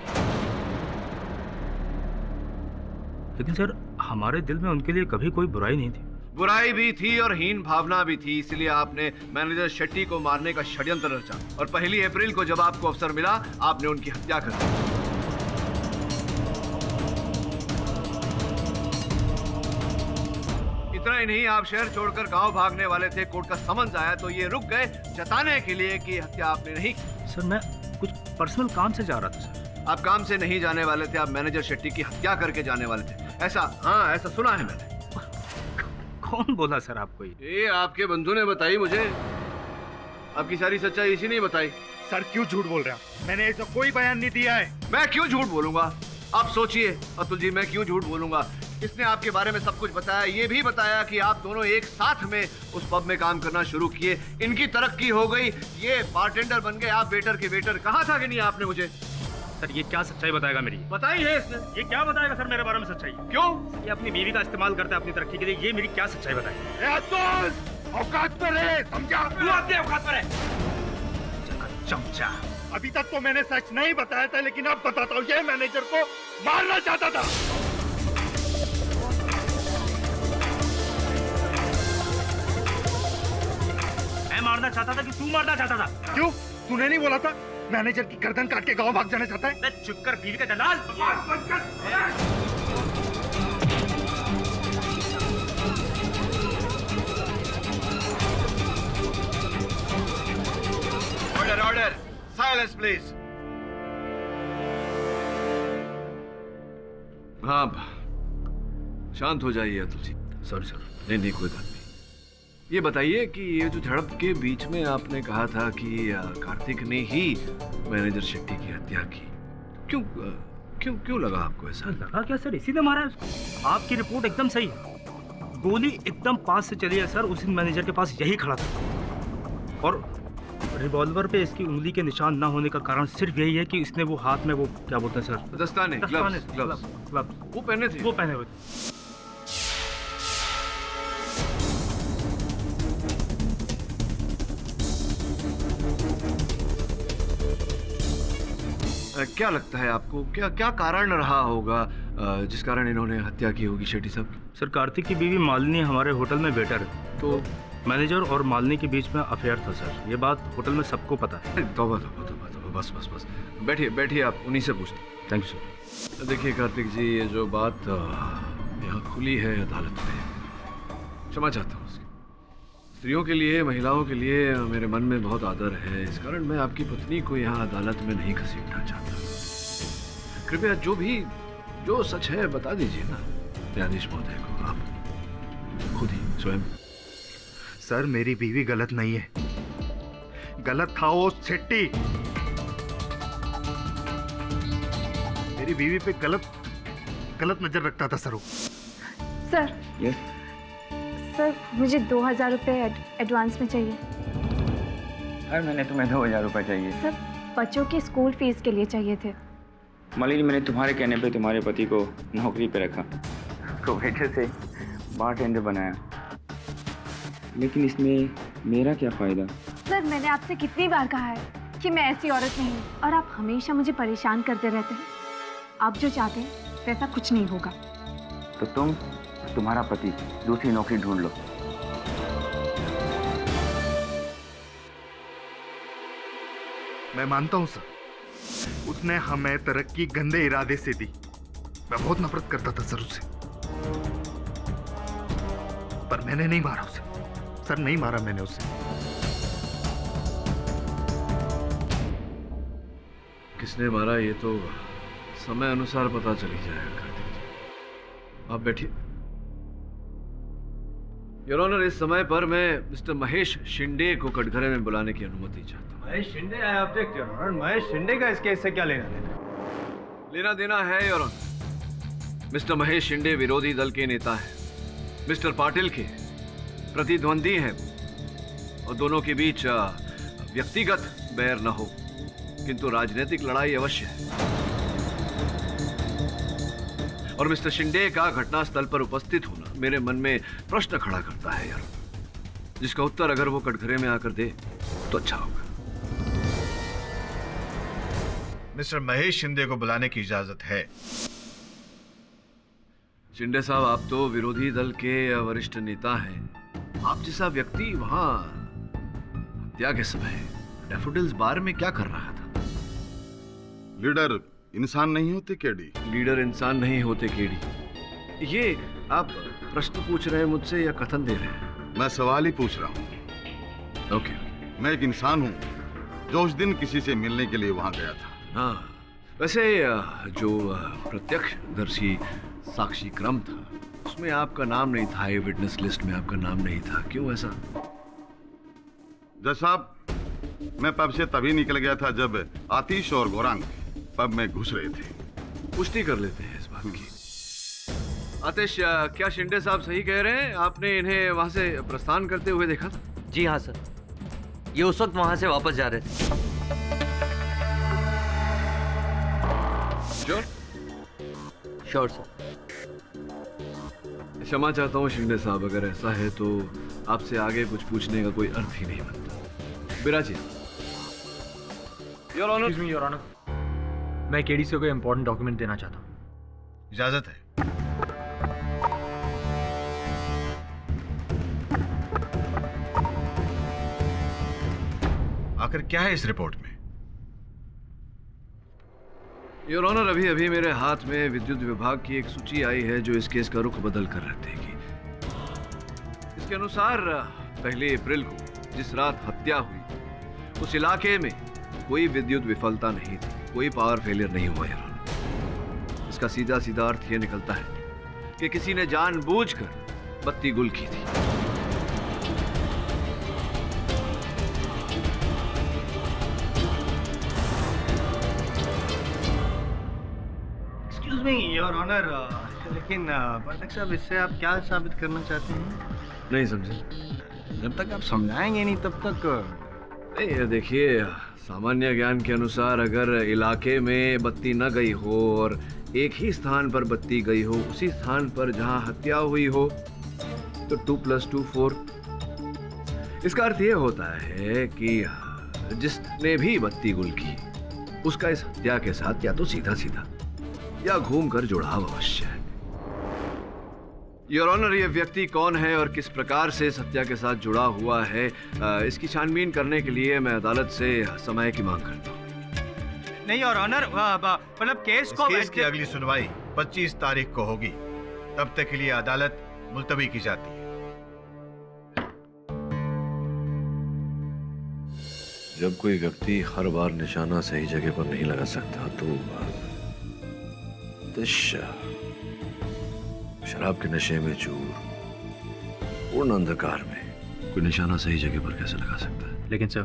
लेकिन सर हमारे दिल में उनके लिए कभी कोई बुराई नहीं थी। बुराई भी थी और हीन भावना भी थी, इसलिए आपने मैनेजर शेट्टी को मारने का षड्यंत्र रचा, और 1 अप्रैल को जब आपको अवसर मिला आपने उनकी हत्या कर दी। इतना ही नहीं, आप शहर छोड़कर गांव भागने वाले थे। कोर्ट का समन्स आया तो ये रुक गए जताने के लिए कि हत्या आपने नहीं की। सर मैं कुछ पर्सनल काम से जा रहा था सर। आप काम से नहीं जाने वाले थे, आप मैनेजर शेट्टी की हत्या करके जाने वाले थे, ऐसा? हाँ, ऐसा सुना है मैंने। कौन बोला सर आपको ये आपके बंधु ने बताई मुझे। आपकी सारी सच्चाई इसी ने बताई। सर क्यों झूठ बोल रहे हैं? मैंने ऐसा कोई बयान नहीं दिया है। मैं क्यों झूठ बोलूंगा? आप सोचिए अतुल जी, मैं क्यों झूठ बोलूंगा? इसने आपके बारे में सब कुछ बताया, ये भी बताया कि आप दोनों एक साथ में उस पब में काम करना शुरू किए, इनकी तरक्की हो गई, ये बारटेंडर बन गए, आप वेटर के वेटर। कहा था कि नहीं आपने मुझे? सर ये क्या सच्चाई बताएगा मेरी? बताई है इसने। ये क्या बताएगा सर मेरे बारे में सच्चाई? क्यों? ये अपनी बीवी का इस्तेमाल करता है अपनी तरक्की के लिए, ये मेरी क्या सच्चाई बताएगा? औकात पर है, समझा? तू अपने औकात पर है चमचा। अभी तक तो मैंने सच नहीं बताया था, लेकिन अब बताता हूँ, ये मैनेजर को मारना चाहता था। मैं मारना चाहता था कि तू मारना चाहता था? क्यों? तूने नहीं बोला था मैनेजर की गर्दन काट के गांव भाग जाना चाहता है? मैं चुप कर, बीवी का दलाल। Order, order, silence please. हाँ, शांत हो जाइए अतुल जी। Sorry sir. नहीं, कोई बात नहीं। ये बताइए कि ये जो झड़प के बीच में आपने कहा था कि कार्तिक ने ही मैनेजर शेट्टी की हत्या की, क्यों क्यों क्यों लगा आपको ऐसा? लगा क्या सर? इसी ने मारा है उसको। आपकी रिपोर्ट एकदम सही है, गोली एकदम पास से चली है सर। उस दिन मैनेजर के पास यही खड़ा था और रिवॉल्वर पे इसकी उंगली के निशान ना होने का कारण सिर्फ यही है कि इसने वो हाथ में वो क्या बोलते हैं सर, दस्ताने, ग्लव्स वो पहने थे। वो पहने हुए थे। क्या लगता है आपको, क्या क्या कारण रहा होगा जिस कारण इन्होंने हत्या की होगी शेट्टी साहब? सर कार्तिक की बीवी मालिनी हमारे होटल में वेटर है, तो मैनेजर और मालिनी के बीच में अफेयर था सर। ये बात होटल में सबको पता है। तौबा तौबा तौबा तौबा, बस बस बस, बैठिए बैठिए, आप उन्हीं से पूछते। Thank you sir. देखिए कार्तिक जी, ये जो बात यहाँ खुली है अदालत में, क्षमा चाहता हूँ उसकी। स्त्रियों के लिए, महिलाओं के लिए मेरे मन में बहुत आदर है, इस कारण मैं आपकी पत्नी को यहाँ अदालत में नहीं घसीटना चाहता। कृपया जो सच है बता दीजिए ना न्यायाधीश महोदय को, आप खुद ही स्वयं। सर मेरी बीवी गलत नहीं है, गलत था वो शेट्टी। मेरी बीवी पे गलत नजर रखता था सर वो। सर सर मुझे 2000 रुपये एडवांस में चाहिए। हर महीने तुम्हें 2000 रुपये चाहिए? सर बच्चों की स्कूल फीस के लिए चाहिए थे। मालिनी, मैंने तुम्हारे कहने पे तुम्हारे पति को नौकरी पे रखा, तो वेटर से बारटेंडर बनाया, लेकिन इसमें मेरा क्या फ़ायदा? सर मैंने आपसे कितनी बार कहा है कि मैं ऐसी औरत नहीं हूँ और आप हमेशा मुझे परेशान करते रहते हैं। आप जो चाहते हैं वैसा कुछ नहीं होगा। तो तुम, तुम्हारा पति दूसरी नौकरी ढूंढ लो। मैं मानता हूं सर, उसने हमें तरक्की गंदे इरादे से दी। मैं बहुत नफरत करता था सर उससे, पर मैंने नहीं मारा उसे सर, नहीं मारा मैंने उसे। किसने मारा ये तो समय अनुसार पता चल ही जाएगा कार्तिक जी, आप बैठिए। योर ऑनर, इस समय पर मैं मिस्टर महेश शिंदे को कटघरे में बुलाने की अनुमति चाहता हूँ। Mahesh Shinde, I object your honour. Mahesh Shinde का इस केस से क्या लेना देना? लेना देना है your honour. Mister Mahesh Shinde विरोधी दल के नेता हैं, मिस्टर पाटिल के प्रतिद्वंदी हैं, और दोनों के बीच व्यक्तिगत बैर न हो किंतु राजनीतिक लड़ाई अवश्य है। और मिस्टर शिंदे का घटनास्थल पर उपस्थित होना मेरे मन में प्रश्न खड़ा करता है यार, जिसका उत्तर अगर वो कटघरे में आकर दे तो अच्छा होगा। मिस्टर महेश शिंदे को बुलाने की इजाजत है। शिंदे साहब, आप तो विरोधी दल के वरिष्ठ नेता हैं। आप जैसा व्यक्ति वहां हत्या के समय डैफोडिल्स बार में क्या कर रहा था? लीडर इंसान नहीं होते केडी। लीडर इंसान नहीं होते केडी, ये आप प्रश्न पूछ रहे हैं मुझसे या कथन दे रहे हैं? मैं सवाल ही पूछ रहा हूँ। ओके। मैं एक इंसान हूँ जो उस दिन किसी से मिलने के लिए वहां गया था। हाँ, वैसे जो प्रत्यक्षदर्शी साक्षी क्रम था उसमें आपका नाम नहीं था, ये विटनेस लिस्ट में आपका नाम नहीं था, क्यों ऐसा? जज साहब, मैं पब से तभी निकल गया था जब आतिश और गौरांग पब में घुस रहे थे। पुष्टि कर लेते हैं इस बात की। आतिश, क्या शिंदे साहब सही कह रहे हैं? आपने इन्हें वहां से प्रस्थान करते हुए देखा था? जी हाँ सर, ये उस वक्त वहां से वापस जा रहे थे। श्योर? Sure sir. क्षमा चाहता हूँ शिंदे साहब, अगर ऐसा है तो आपसे आगे कुछ पूछने का कोई अर्थ ही नहीं बनता। बिराजी। योर ऑनर, मैं केडीसी को इंपॉर्टेंट डॉक्यूमेंट देना चाहता हूँ। इजाजत है। आखिर क्या है इस रिपोर्ट में? योर ऑनर, अभी अभी मेरे हाथ में विद्युत विभाग की एक सूची आई है जो इस केस का रुख बदल कर रख देगी। इसके अनुसार 1 अप्रैल को जिस रात हत्या हुई उस इलाके में कोई विद्युत विफलता नहीं थी, कोई पावर फेलियर नहीं हुआ। योर ऑनर, इसका सीधा सीधा अर्थ यह निकलता है कि किसी ने जानबूझकर बत्ती गुल की थी। एक्सक्यूज मी योर ऑनर, लेकिन पाठक साहब इससे आप क्या साबित करना चाहते हैं? नहीं समझे। जब तक आप समझाएंगे नहीं तब तक नहीं, ये देखिए, सामान्य ज्ञान के अनुसार अगर इलाके में बत्ती न गई हो और एक ही स्थान पर बत्ती गई हो, उसी स्थान पर जहां हत्या हुई हो, तो 2 + 2 4। इसका अर्थ ये होता है कि जिसने भी बत्ती गुल की उसका इस हत्या के साथ या तो सीधा सीधा या घूमकर जुड़ाव अवश्य है। योर ऑनर, ये व्यक्ति कौन है और किस प्रकार से इस हत्या के साथ जुड़ा हुआ है, इसकी छानबीन करने के लिए मैं अदालत से समय की मांग करता हूँ। नहीं योर ऑनर, मतलब केस की अगली सुनवाई 25 तारीख को होगी। तब तक के लिए अदालत मुलतवी की जाती है। जब कोई व्यक्ति हर बार निशाना सही जगह पर नहीं लगा सकता तो शराब के नशे में चूर, पूर्ण अंधकार में कोई निशाना सही जगह पर कैसे लगा सकता है? लेकिन सर,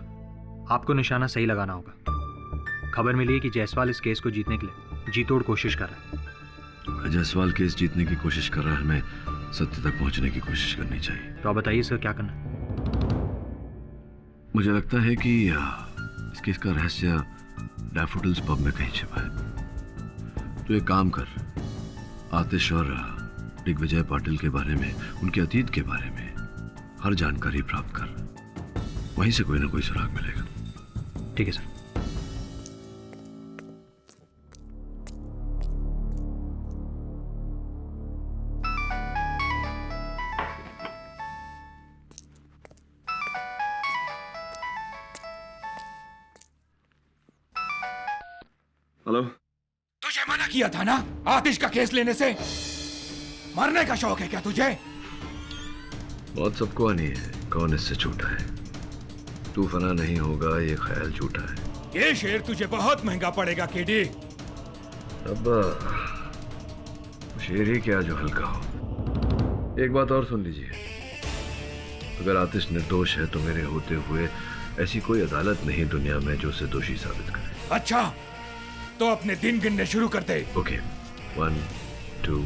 आपको निशाना सही लगाना होगा। खबर मिली है कि जायसवाल इस केस को जीतने के लिए जी तोड़ कोशिश कर रहा है। जायसवाल केस जीतने की कोशिश कर रहा है, हमें सत्य तक पहुंचने की कोशिश करनी चाहिए। तो आप बताइए सर, क्या करना है? मुझे लगता है कि इस केस का रहस्य डैफोडिल्स पब में कहीं छिपा है। तो एक काम कर, आतिश और दिग्विजय पाटिल के बारे में, उनके अतीत के बारे में हर जानकारी प्राप्त कर। वहीं से कोई ना कोई सुराग मिलेगा। ठीक है सर। हेलो। तुझे मना किया था ना आतिश का केस लेने से? मरने का शौक है क्या तुझे? बहुत सबको आनी है, कौन इससे छूटा है। तू फना नहीं होगा ये ख्याल झूठा है। ये शेर तुझे बहुत महंगा पड़ेगा केडी। अब शेर ही क्या जो हल्का हो। एक बात और सुन लीजिए, अगर आतिश निर्दोष है तो मेरे होते हुए ऐसी कोई अदालत नहीं दुनिया में जो उसे दोषी साबित करे। अच्छा, तो अपने दिन गिनने शुरू कर दे। ओके, 1 2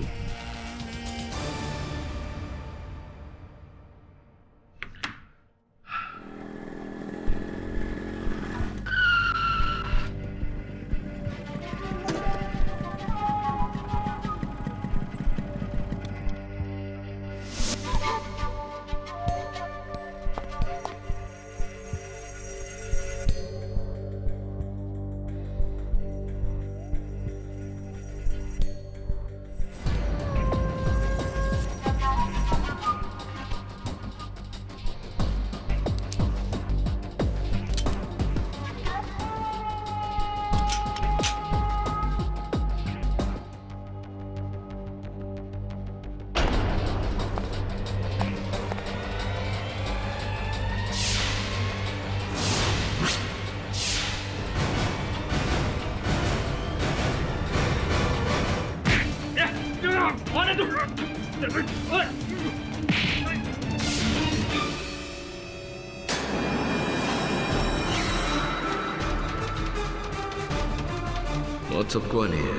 मौत सबको आनी है,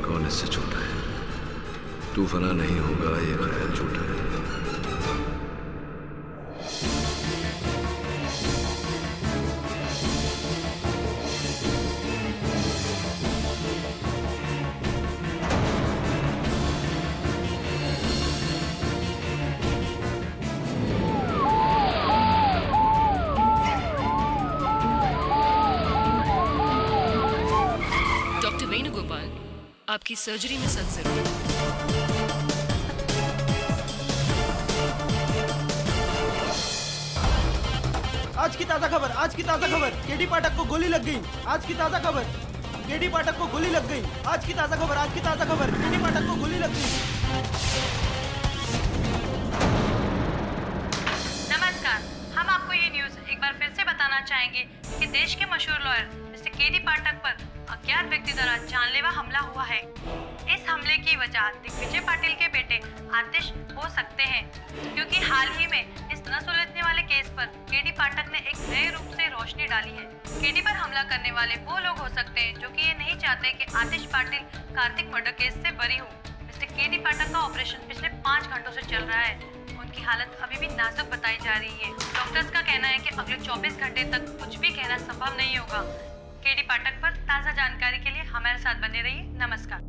कौन इससे छूटा है। तू फना नहीं होगा ये ख्याल झूठा है। आपकी सर्जरी में सख्त जरूरत है। आज की ताजा खबर, आज की ताजा खबर, केडी पाठक को गोली लग गई। आज की ताजा खबर, केडी पाठक को गोली लग गई। आज की ताजा खबर, आज की ताजा खबर, केडी पाठक को गोली लग गई। नमस्कार, हम आपको ये न्यूज एक बार फिर से बताना चाहेंगे कि देश के मशहूर लॉयर मिस्टर केडी पाठक पर अज्ञात व्यक्ति द्वारा जानलेवा हमला हुआ है। इस हमले की वजह दिग्विजय पाटिल के बेटे आतिश हो सकते हैं, क्योंकि हाल ही में इस न सुलझने वाले केस पर केडी पाठक ने एक नए रूप से रोशनी डाली है। केडी पर हमला करने वाले वो लोग हो सकते हैं जो कि ये नहीं चाहते कि आतिश पाटिल कार्तिक मर्डर केस से बरी हो। मिस्टर केडी पाठक का ऑपरेशन पिछले 5 घंटों से चल रहा है। उनकी हालत अभी भी नाजुक बताई जा रही है। डॉक्टर्स का कहना है कि अगले 24 घंटे तक कुछ भी कहना संभव नहीं होगा। केडी पाठक पर ताज़ा जानकारी के लिए हमारे साथ बने रहिए। नमस्कार।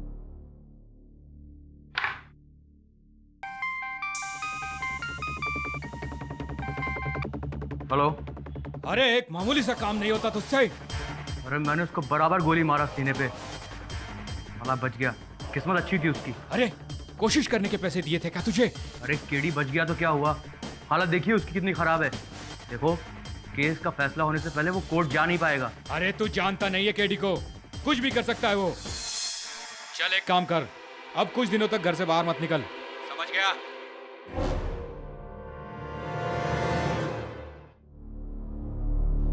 हेलो। अरे एक मामूली सा काम नहीं होता तुझसे? अरे मैंने उसको बराबर गोली मारा सीने पे, साला बच गया। किस्मत अच्छी थी उसकी। अरे कोशिश करने के पैसे दिए थे क्या तुझे? अरे केडी बच गया तो क्या हुआ, हालत देखिए उसकी कितनी खराब है। देखो केस का फैसला होने से पहले वो कोर्ट जा नहीं पाएगा। अरे तू जानता नहीं है केडी को, कुछ भी कर सकता है वो। चल एक काम कर, अब कुछ दिनों तक घर से बाहर मत निकल, समझ गया?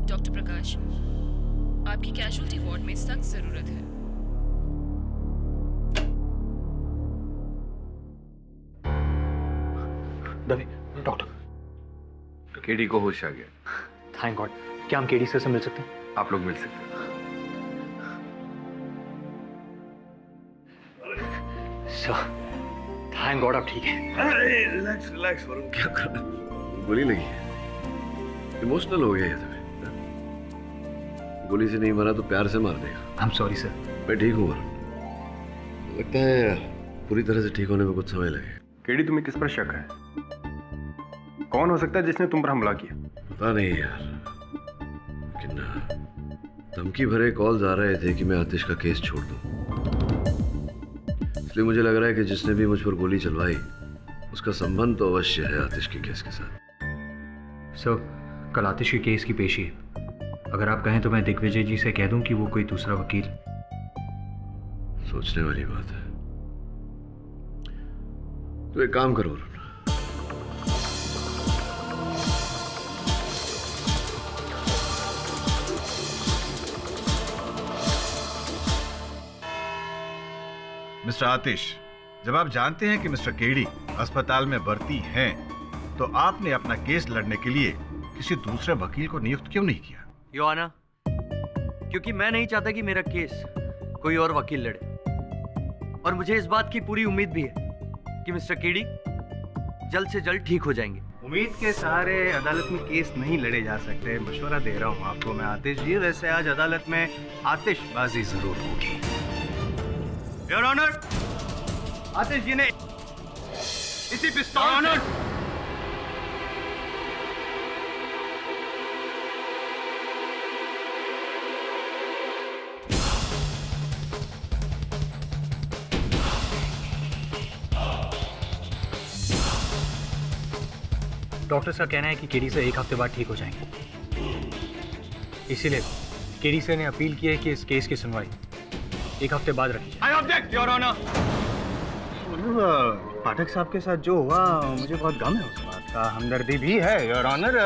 डॉक्टर प्रकाश, आपकी कैजुअल्टी वार्ड में सख्त जरूरत है। डॉक्टर, केडी को होश आ गया। Thank God. क्या हम केडी से मिल सकते हैं? आप लोग मिल सकते हैं। थैंक गॉड आप ठीक है। अरे रिलैक्स रिलैक्स वरुण, क्या कर रहा है? गोली लगी है, इमोशनल हो गया ये तुम्हें। गोली से नहीं मारा तो प्यार से मार देगा। आई एम सॉरी सर। मैं ठीक हूँ वरुण, लगता है पूरी तरह से ठीक होने में कुछ समय लगेगा। केडी तुम्हें किस पर शक है? कौन हो सकता है जिसने तुम पर हमला किया? पता नहीं यार, लेकिन धमकी भरे कॉल्स आ रहे थे कि मैं आतिश का केस छोड़ दूं। इसलिए मुझे लग रहा है कि जिसने भी मुझ पर गोली चलवाई उसका संबंध तो अवश्य है आतिश के केस के साथ। सर कल आतिश के केस की पेशी है। अगर आप कहें तो मैं दिग्विजय जी से कह दूं कि वो कोई दूसरा वकील। सोचने वाली बात है। तो एक काम करो, मिस्टर आतिश, जब आप जानते हैं कि मिस्टर केडी अस्पताल में भर्ती हैं, तो आपने अपना केस लड़ने के लिए किसी दूसरे वकील को नियुक्त क्यों नहीं किया? योर ऑनर, क्योंकि मैं नहीं चाहता कि मेरा केस कोई और वकील लड़े, और मुझे इस बात की पूरी उम्मीद भी है कि मिस्टर केडी जल्द से जल्द ठीक हो जाएंगे। उम्मीद के सहारे अदालत में केस नहीं लड़े जा सकते। मशवरा दे रहा हूँ आपको मैं आतिश जी। वैसे आज अदालत में आतिशबाजी जरूर होगी। योर ऑनर, आतिश जी ने इसी पिस्तौल से डॉक्टर्स का कहना है कि केडी से 1 हफ्ते बाद ठीक हो जाएंगे। इसीलिए केडी से ने अपील की है कि इस केस की सुनवाई 1 हफ्ते बाद रखी जाए। I object your honour. Pathak साहब के साथ जो हुआ मुझे बहुत गम है उस बात का, हमदर्दी भी है योर ऑनर,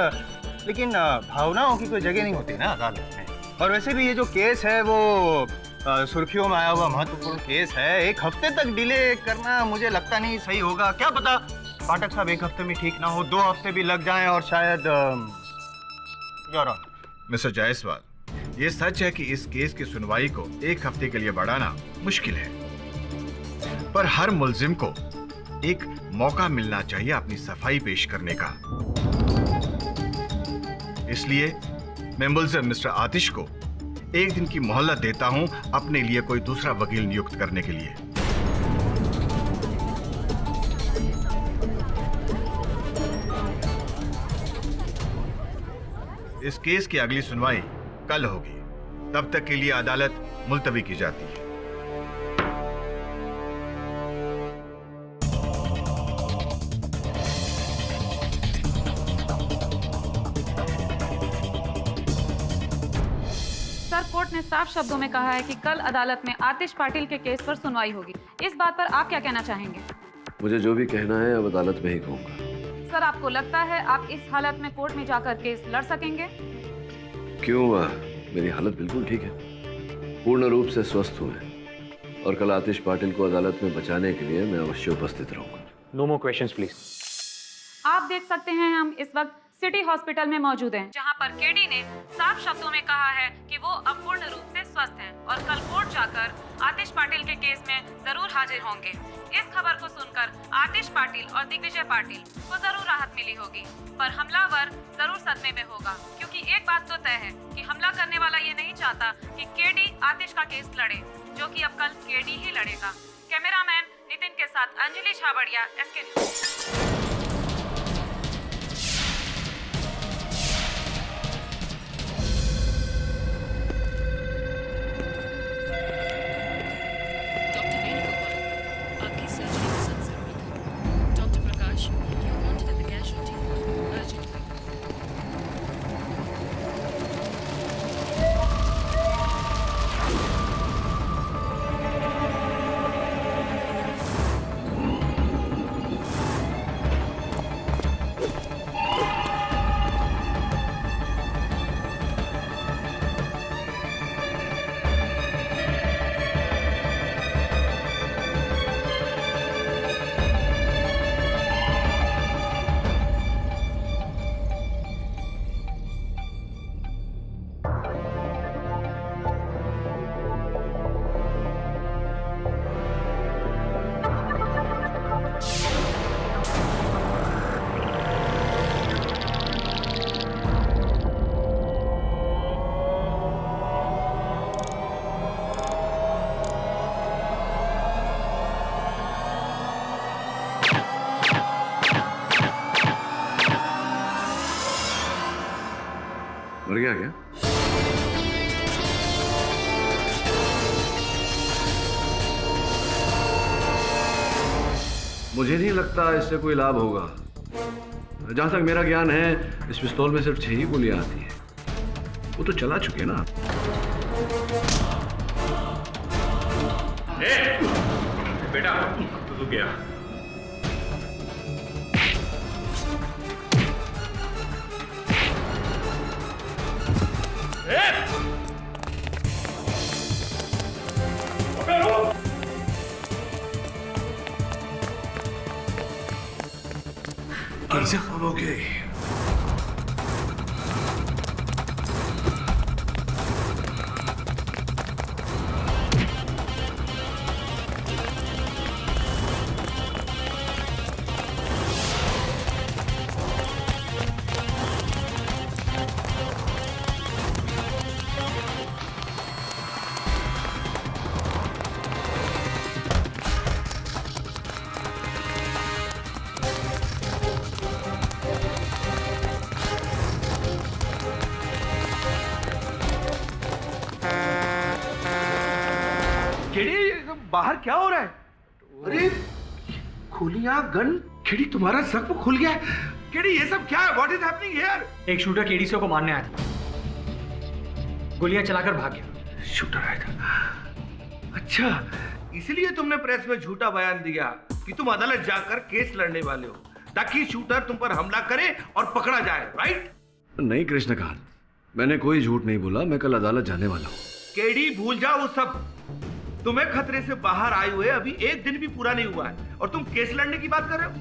लेकिन भावनाओं की कोई जगह नहीं होती ना अदालत में। और वैसे भी ये जो केस है वो सुर्खियों में आया हुआ महत्वपूर्ण केस है। 1 हफ्ते तक डिले करना मुझे लगता नहीं सही होगा। क्या पता पाठक साहब 1 हफ्ते में ठीक ना हो, 2 हफ्ते भी लग जाएं और शायद योर ऑनर। मिस्टर जायसवाल, ये सच है कि इस केस की सुनवाई को 1 हफ्ते के लिए बढ़ाना मुश्किल है, पर हर मुल्जिम को एक मौका मिलना चाहिए अपनी सफाई पेश करने का। इसलिए मैं मुल्जिम मिस्टर आतिश को 1 दिन की मोहलत देता हूं अपने लिए कोई दूसरा वकील नियुक्त करने के लिए। इस केस की अगली सुनवाई कल होगी। तब तक के लिए अदालत मुलतवी की जाती है। सर, कोर्ट ने साफ शब्दों में कहा है कि कल अदालत में आतिश पाटिल के केस पर सुनवाई होगी। इस बात पर आप क्या कहना चाहेंगे? मुझे जो भी कहना है अब अदालत में ही कहूंगा। सर, आपको लगता है आप इस हालत में कोर्ट में जाकर केस लड़ सकेंगे? क्यों? मेरी हालत बिल्कुल ठीक है। पूर्ण रूप से स्वस्थ हुए हैं और कल आतिश पाटिल को अदालत में बचाने के लिए मैं अवश्य उपस्थित रहूंगा। No more questions please. आप देख सकते हैं हम इस वक्त सिटी हॉस्पिटल में मौजूद हैं, जहां पर केडी ने साफ शब्दों में कहा है कि वो अब पूर्ण रूप से स्वस्थ हैं और कल कोर्ट जाकर आतिश पाटिल के केस में जरूर हाजिर होंगे। इस खबर को सुनकर आतिश पाटिल और दिग्विजय पाटिल को जरूर राहत मिली होगी, पर हमलावर जरूर सदमे में होगा, क्योंकि एक बात तो तय है कि हमला करने वाला ये नहीं चाहता कि केडी आतिश का केस लड़े, जो कि अब कल केडी ही लड़ेगा। कैमरामैन नितिन के साथ अंजलि छाबड़िया, SK न्यूज़। मर गया क्या? मुझे नहीं लगता इससे कोई लाभ होगा। जहां तक मेरा ज्ञान है, इस पिस्तौल में सिर्फ 6 ही गोलियां आती हैं। वो तो चला चुके ना। बेटा तू गया। I'm okay. बाहर क्या हो रहा है? अरे गोलियां, गन, केडी तुम्हारा जख्म खुल गया है। केडी ये सब क्या है? What is happening here? एक शूटर केडीसी को मारने आया था, गोलियां चलाकर भाग गया। शूटर आया था? अच्छा, इसलिए तुमने प्रेस में झूठा बयान दिया कि तुम अदालत जाकर केस लड़ने वाले हो, ताकि शूटर तुम पर हमला करे और पकड़ा जाए, राइट? नहीं कृष्णकांत, मैंने कोई झूठ नहीं बोला। मैं कल अदालत जाने वाला हूँ। केडी भूल जाओ वो सब। तुम्हें खतरे से बाहर आए हुए अभी 1 दिन भी पूरा नहीं हुआ है और तुम केस लड़ने की बात कर रहे हो?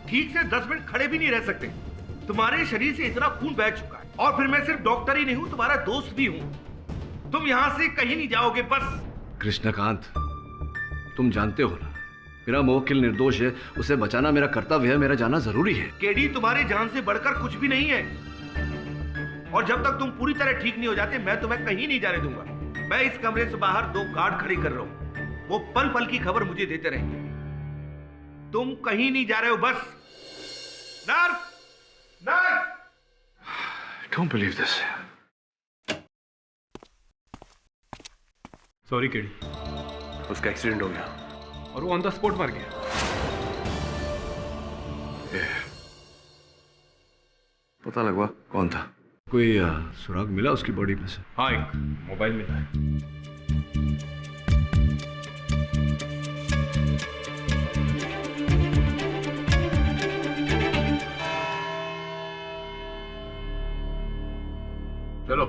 ठीक से 10 मिनट खड़े भी नहीं रह सकते। तुम्हारे शरीर से इतना खून बह चुका है और फिर मैं सिर्फ डॉक्टर ही नहीं हूं, तुम्हारा दोस्त भी हूं। तुम यहां से कहीं नहीं जाओगे बस। कृष्णकांत, तुम जानते हो ना, मेरा मुवक्किल निर्दोष है, उसे बचाना मेरा कर्तव्य है, मेरा जाना जरूरी है। केडी तुम्हारी जान से बढ़कर कुछ भी नहीं है और जब तक तुम पूरी तरह ठीक नहीं हो जाते, मैं तुम्हें कहीं नहीं जाने दूंगा। मैं इस कमरे से बाहर 2 गार्ड खड़ी कर रहा हूं, वो पल पल की खबर मुझे देते रहेंगे। तुम कहीं नहीं जा रहे हो बस। Nurse, nurse! Don't believe this. Sorry KD, उसका एक्सीडेंट हो गया और वो ऑन द स्पॉट मर गया। पता लगवा कौन था? कोई सुराग मिला उसकी बॉडी में से? हाँ, एक मोबाइल मिला है। चलो।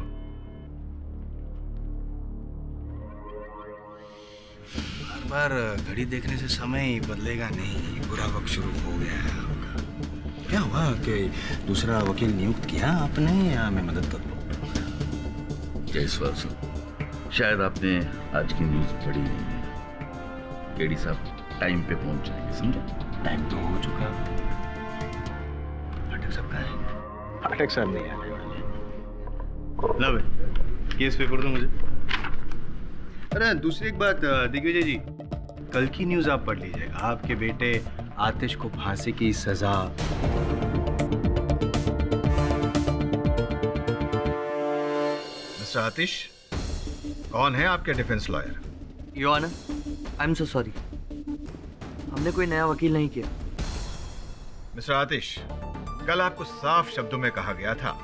पर घड़ी देखने से समय बदलेगा नहीं, बुरा वक्त शुरू हो गया है आपका। क्या हुआ कि दूसरा वकील नियुक्त किया आपने या मैं मदद कर दूं? जयसवाल साहब, शायद आपने आज की न्यूज़ पढ़ी नहीं है। केडी साहब टाइम पे पहुंच जाएंगे, समझे? टाइम तो हो चुका। फाटक साहब कहाँ है? फाटक साहब नहीं आने वाले। ला भाई, केस पेपर दो मुझे। अरे दूसरी एक बात दिग्विजय जी, कल की न्यूज़ आप पढ़ लीजिएगा। आपके बेटे आतिश को फांसी की सजा। मिस्टर आतिश, कौन है आपके defence lawyer? Your honour, I am so sorry, हमने कोई नया वकील नहीं किया। मिस्टर आतिश, कल आपको साफ शब्दों में कहा गया था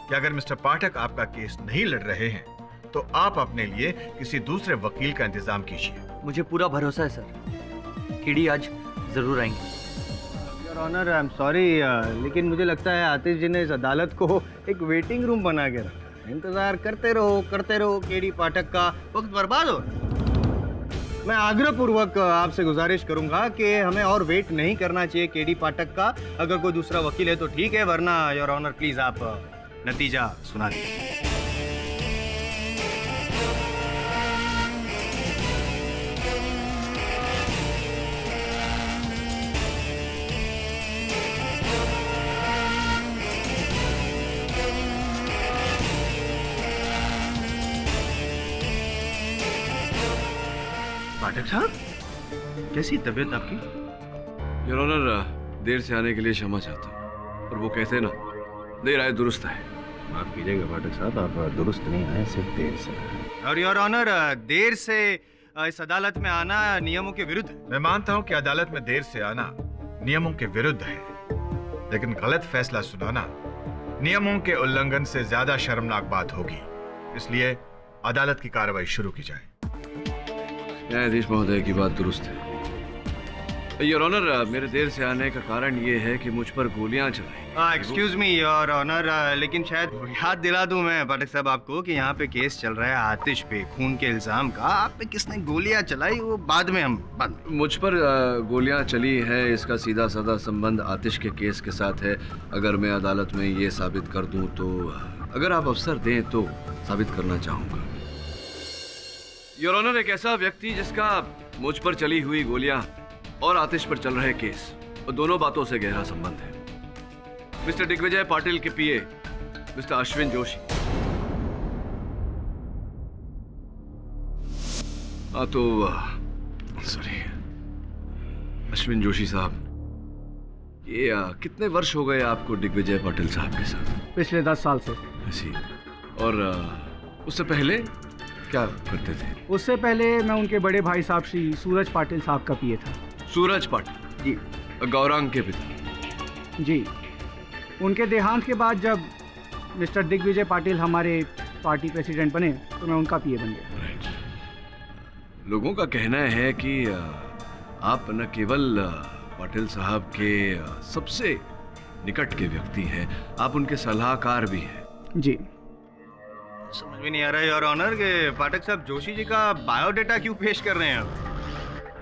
कि अगर मिस्टर पाठक आपका केस नहीं लड़ रहे हैं तो आप अपने लिए किसी दूसरे वकील का इंतजाम कीजिए। मुझे पूरा भरोसा है सर, केडी आज जरूर आएंगे। Your honour, I am sorry, लेकिन मुझे लगता है आतिश जी ने इस अदालत को एक वेटिंग रूम बना के रखा है। इंतजार करते रहो केडी पाठक का वक्त बर्बाद हो। मैं आग्रहपूर्वक आपसे गुजारिश करूंगा कि हमें और वेट नहीं करना चाहिए केडी पाठक का। अगर कोई दूसरा वकील है तो ठीक है, वरना योर ऑनर प्लीज आप नतीजा सुना दीजिए। पाठक साहब, कैसी तबीयत आपकी? योर ऑनर, देर से आने के लिए क्षमा चाहता हूँ, और वो कहते ना, देर आए दुरुस्त आए। माफ कीजिएगा पाठक साहब, आप दुरुस्त नहीं आए, सिर्फ देर से। और योर ऑनर, देर से इस अदालत में आना नियमों के विरुद्ध है। मैं मानता हूं कि अदालत में देर से आना नियमों के विरुद्ध है, लेकिन गलत फैसला सुनाना नियमों के उल्लंघन से ज्यादा शर्मनाक बात होगी। इसलिए अदालत की कार्रवाई शुरू की जाए। न्यायाधीश महोदय की बात दुरुस्त है। योर ऑनर, मेरे देर से आने का कारण ये है कि मुझ पर गोलियां चलाई। एक्सक्यूज मी योर ऑनर, लेकिन शायद याद दिला दूं मैं पाठक साहब आपको कि यहाँ पे केस चल रहा है आतिश पे खून के इल्जाम का। आप पे किसने गोलियां चलाई वो बाद में मुझ पर गोलियां चली है, इसका सीधा साधा संबंध आतिश के केस के साथ है। अगर मैं अदालत में ये साबित कर दूं तो, अगर आप अवसर दें तो साबित करना चाहूंगा। योर ऑनर, एक ऐसा व्यक्ति जिसका मुझ पर चली हुई गोलियां और आतिश पर चल रहे केस, और दोनों बातों से गहरा संबंध है। मिस्टर दिग्विजय पाटिल के पीए मिस्टर अश्विन जोशी। हाँ तो सॉरी अश्विन जोशी साहब, ये कितने वर्ष हो गए आपको दिग्विजय पाटिल साहब के साथ? पिछले 10 साल से। ऐसी। और उससे पहले क्या करते थे? उससे पहले मैं उनके बड़े भाई साहब श्री सूरज पाटिल साहब का पीए था। सूरज पाटिल जी, गौरांग के पिता जी। उनके देहांत के बाद जब मिस्टर दिग्विजय पाटिल हमारे पार्टी प्रेसिडेंट बने तो मैं उनका पीए बन गया। लोगों का कहना है कि आप न केवल पाटिल साहब के सबसे निकट के व्यक्ति हैं, आप उनके सलाहकार भी हैं। जी। समझ में नहीं आ रहा है योर ऑनर कि पाठक साहब जोशी जी का बायोडेटा क्यों पेश कर रहे हैं आप?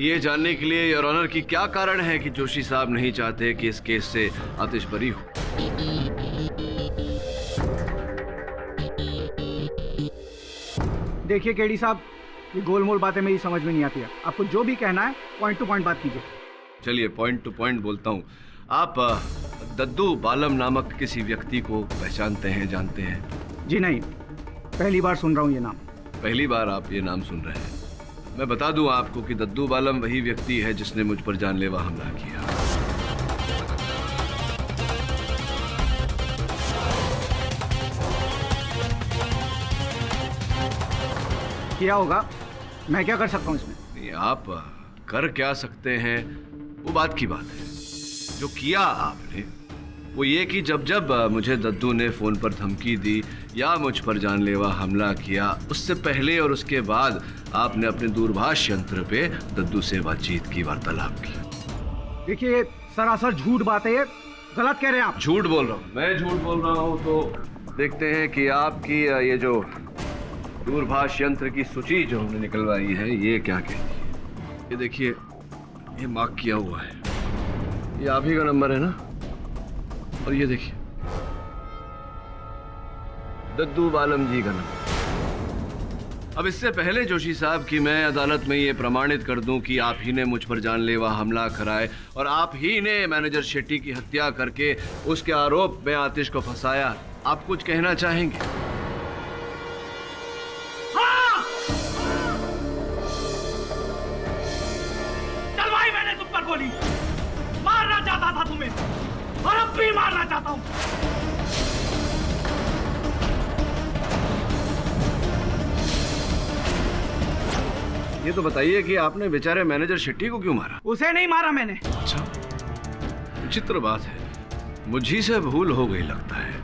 ये जानने के लिए योर ऑनर कि क्या कारण है कि जोशी साहब नहीं चाहते कि इस केस से आतिश बरी हो। देखिए केडी साहब, ये गोलमोल बातें मेरी समझ में नहीं आती है। आपको जो भी कहना है पॉइंट टू पॉइंट बात कीजिए। चलिए पॉइंट टू पॉइंट बोलता हूँ। आप दद्दू बालम नामक किसी व्यक्ति को पहचानते हैं, जानते हैं? जी नहीं, पहली बार सुन रहा हूँ ये नाम। पहली बार आप ये नाम सुन रहे हैं? मैं बता दूं आपको कि दद्दू बालम वही व्यक्ति है जिसने मुझ पर जानलेवा हमला किया होगा। मैं क्या कर सकता हूँ इसमें? नहीं, आप कर क्या सकते हैं वो बात की बात है। जो किया आपने वो ये कि जब मुझे दद्दू ने फोन पर धमकी दी या मुझ पर जानलेवा हमला किया, उससे पहले और उसके बाद आपने अपने दूरभाष यंत्र पे दद्दू से बातचीत की, वार्तालाप की। देखिए सरासर झूठ बात है ये, गलत कह रहे हैं आप। झूठ बोल रहा हूँ मैं, झूठ बोल रहा हूँ तो देखते हैं कि आपकी ये जो दूरभाष यंत्र की सूची जो हमने निकलवाई है ये क्या कहती है। ये देखिए, ये मार्क किया हुआ है, ये आप ही का नंबर है ना? और ये देखिए, दद्दू बालम जी का नंबर। अब इससे पहले जोशी साहब कि मैं अदालत में ये प्रमाणित कर दूं कि आप ही ने मुझ पर जानलेवा हमला कराए और आप ही ने मैनेजर शेट्टी की हत्या करके उसके आरोप में आतिश को फंसाया, आप कुछ कहना चाहेंगे? चलवाई मैंने तुम पर गोली, मारना चाहता था तुम्हें और अब भी मारना चाहता हूं। ये तो बताइए कि आपने बेचारे मैनेजर शेट्टी को क्यों मारा? उसे नहीं मारा मैंने। अच्छा, विचित्र बात है, मुझी से भूल हो गई लगता है।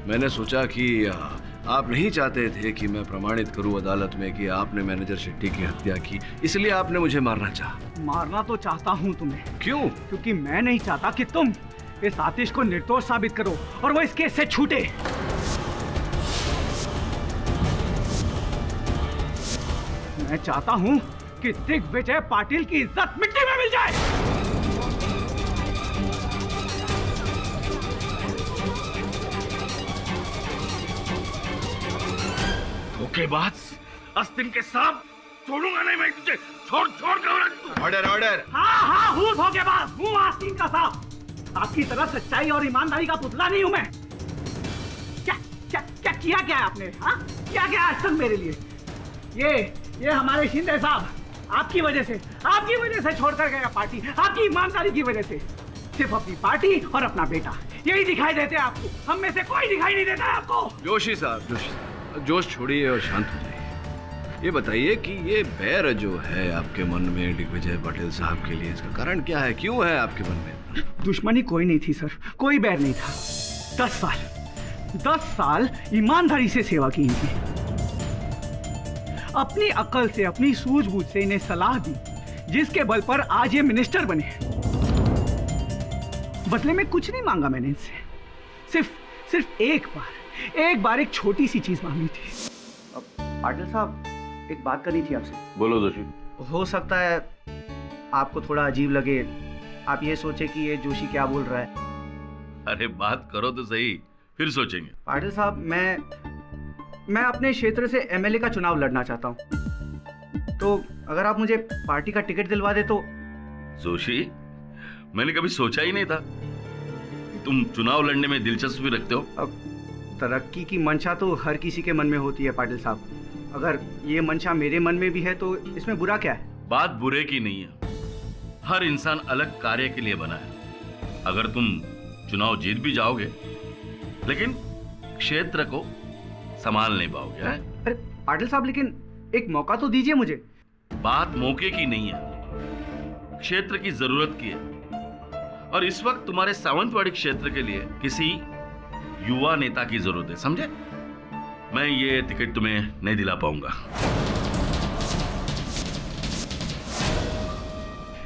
मैंने सोचा कि आप नहीं चाहते थे कि मैं प्रमाणित करूं अदालत में कि आपने मैनेजर शेट्टी की हत्या की, इसलिए आपने मुझे मारना चाहा। मारना तो चाहता हूं तुम्हें। क्यों? क्योंकि मैं नहीं चाहता कि तुम इस आतिश को निर्दोष साबित करो और वो इस केस से छूटे। मैं चाहता हूं कि दिग्विजय पाटिल की इज्जत मिट्टी में मिल जाए। धोखेबाज, अस्तिन के सांप, छोड़ूंगा नहीं मैं तुझे। छोड़ कर। Order order. हाँ हूँ धोखेबाज, हूँ आस्तीन का सांप। आपकी तरह सच्चाई और ईमानदारी का पुतला नहीं हूं मैं। क्या किया क्या आपने? हाँ, क्या आज तक मेरे लिए? ये हमारे शिंदे साहब आपकी वजह से छोड़कर गया पार्टी, आपकी ईमानदारी की वजह से। सिर्फ अपनी पार्टी और अपना बेटा यही दिखाई देते हैं आपको, हम में से कोई दिखाई नहीं देता है आपको। जोशी साहब, जोश छोड़िए और शांत हो जाइए। ये बताइए कि ये बैर जो है आपके मन में दिग्विजय पाटिल साहब के लिए, इसका कारण क्या है? क्यों है आपके मन में? दुश्मनी कोई नहीं थी सर, कोई बैर नहीं था। 10 साल ईमानदारी से सेवा की इनकी। अपनी अकल से, अपनी सूझबूझ से इन्हें सलाह दी, जिसके बल पर आज ये मिनिस्टर बने। बदले में कुछ नहीं मांगा मैंने इनसे, सिर्फ एक बार एक छोटी सी चीज मांगी थी। पाटिल साहब, एक बात करनी थी आपसे। बोलो जोशी। हो सकता है आपको थोड़ा अजीब लगे, आप ये सोचे कि ये जोशी क्या बोल रहा है। अरे बात करो तो सही, फिर सोचेंगे। पाटिल साहब, मैं अपने क्षेत्र से एमएलए का चुनाव लड़ना चाहता हूँ, तो अगर आप मुझे पार्टी का टिकट दिलवा दे तो। जोशी, मैंने कभी सोचा ही नहीं था कि तुम चुनाव लड़ने में दिलचस्पी रखते हो। अब तरक्की की मंशा तो हर किसी के मन में होती है पाटिल साहब, अगर ये मंशा मेरे मन में भी है तो इसमें बुरा क्या है? बात बुरे की नहीं है, हर इंसान अलग कार्य के लिए बना है। अगर तुम चुनाव जीत भी जाओगे लेकिन क्षेत्र को संभाल नहीं पाओगे। अरे पाटिल साहब, लेकिन एक मौका तो दीजिए मुझे। बात मौके की नहीं है, क्षेत्र की जरूरत की है। और इस वक्त तुम्हारे सावंतवाड़ी क्षेत्र के लिए किसी युवा नेता की जरूरत है, समझे? मैं ये टिकट तुम्हें नहीं दिला पाऊंगा।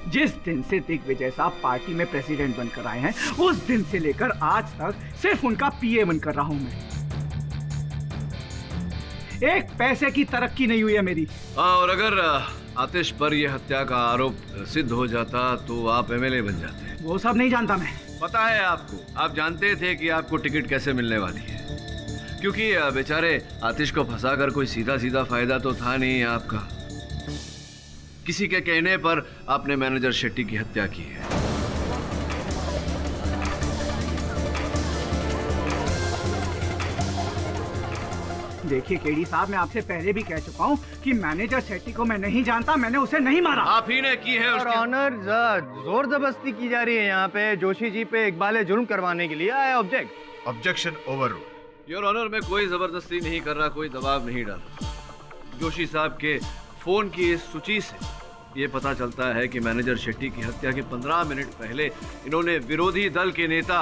जिस दिन से दिग्विजय साहब पार्टी में प्रेसिडेंट बनकर आए हैं, उस दिन से लेकर आज तक सिर्फ उनका पीए बनकर रहा हूं मैं। एक पैसे की तरक्की नहीं हुई है मेरी। और अगर आतिश पर यह हत्या का आरोप सिद्ध हो जाता तो आप एमएलए बन जाते। वो सब नहीं जानता मैं। पता है आपको, आप जानते थे कि आपको टिकट कैसे मिलने वाली है, क्योंकि बेचारे आतिश को फंसाकर कोई सीधा फायदा तो था नहीं आपका। किसी के कहने पर आपने मैनेजर शेट्टी की हत्या की है। देखिए केडी साहब, मैं आपसे पहले भी कह चुका हूँ कि मैनेजर शेट्टी को मैं नहीं जानता, मैंने उसे नहीं मारा। आप ही ने की है। और ऑनर, जोर जबरदस्ती की जा रही है यहाँ पे जोशी जी पे इकबाल जुर्म करवाने के लिए। I object. Objection overruled. Your honour, मैं कोई जबरदस्ती नहीं कर रहा, कोई दबाव नहीं डाल रहा। जोशी साहब के फोन की इस सूची से ये पता चलता है कि मैनेजर शेट्टी की हत्या के 15 मिनट पहले इन्होंने विरोधी दल के नेता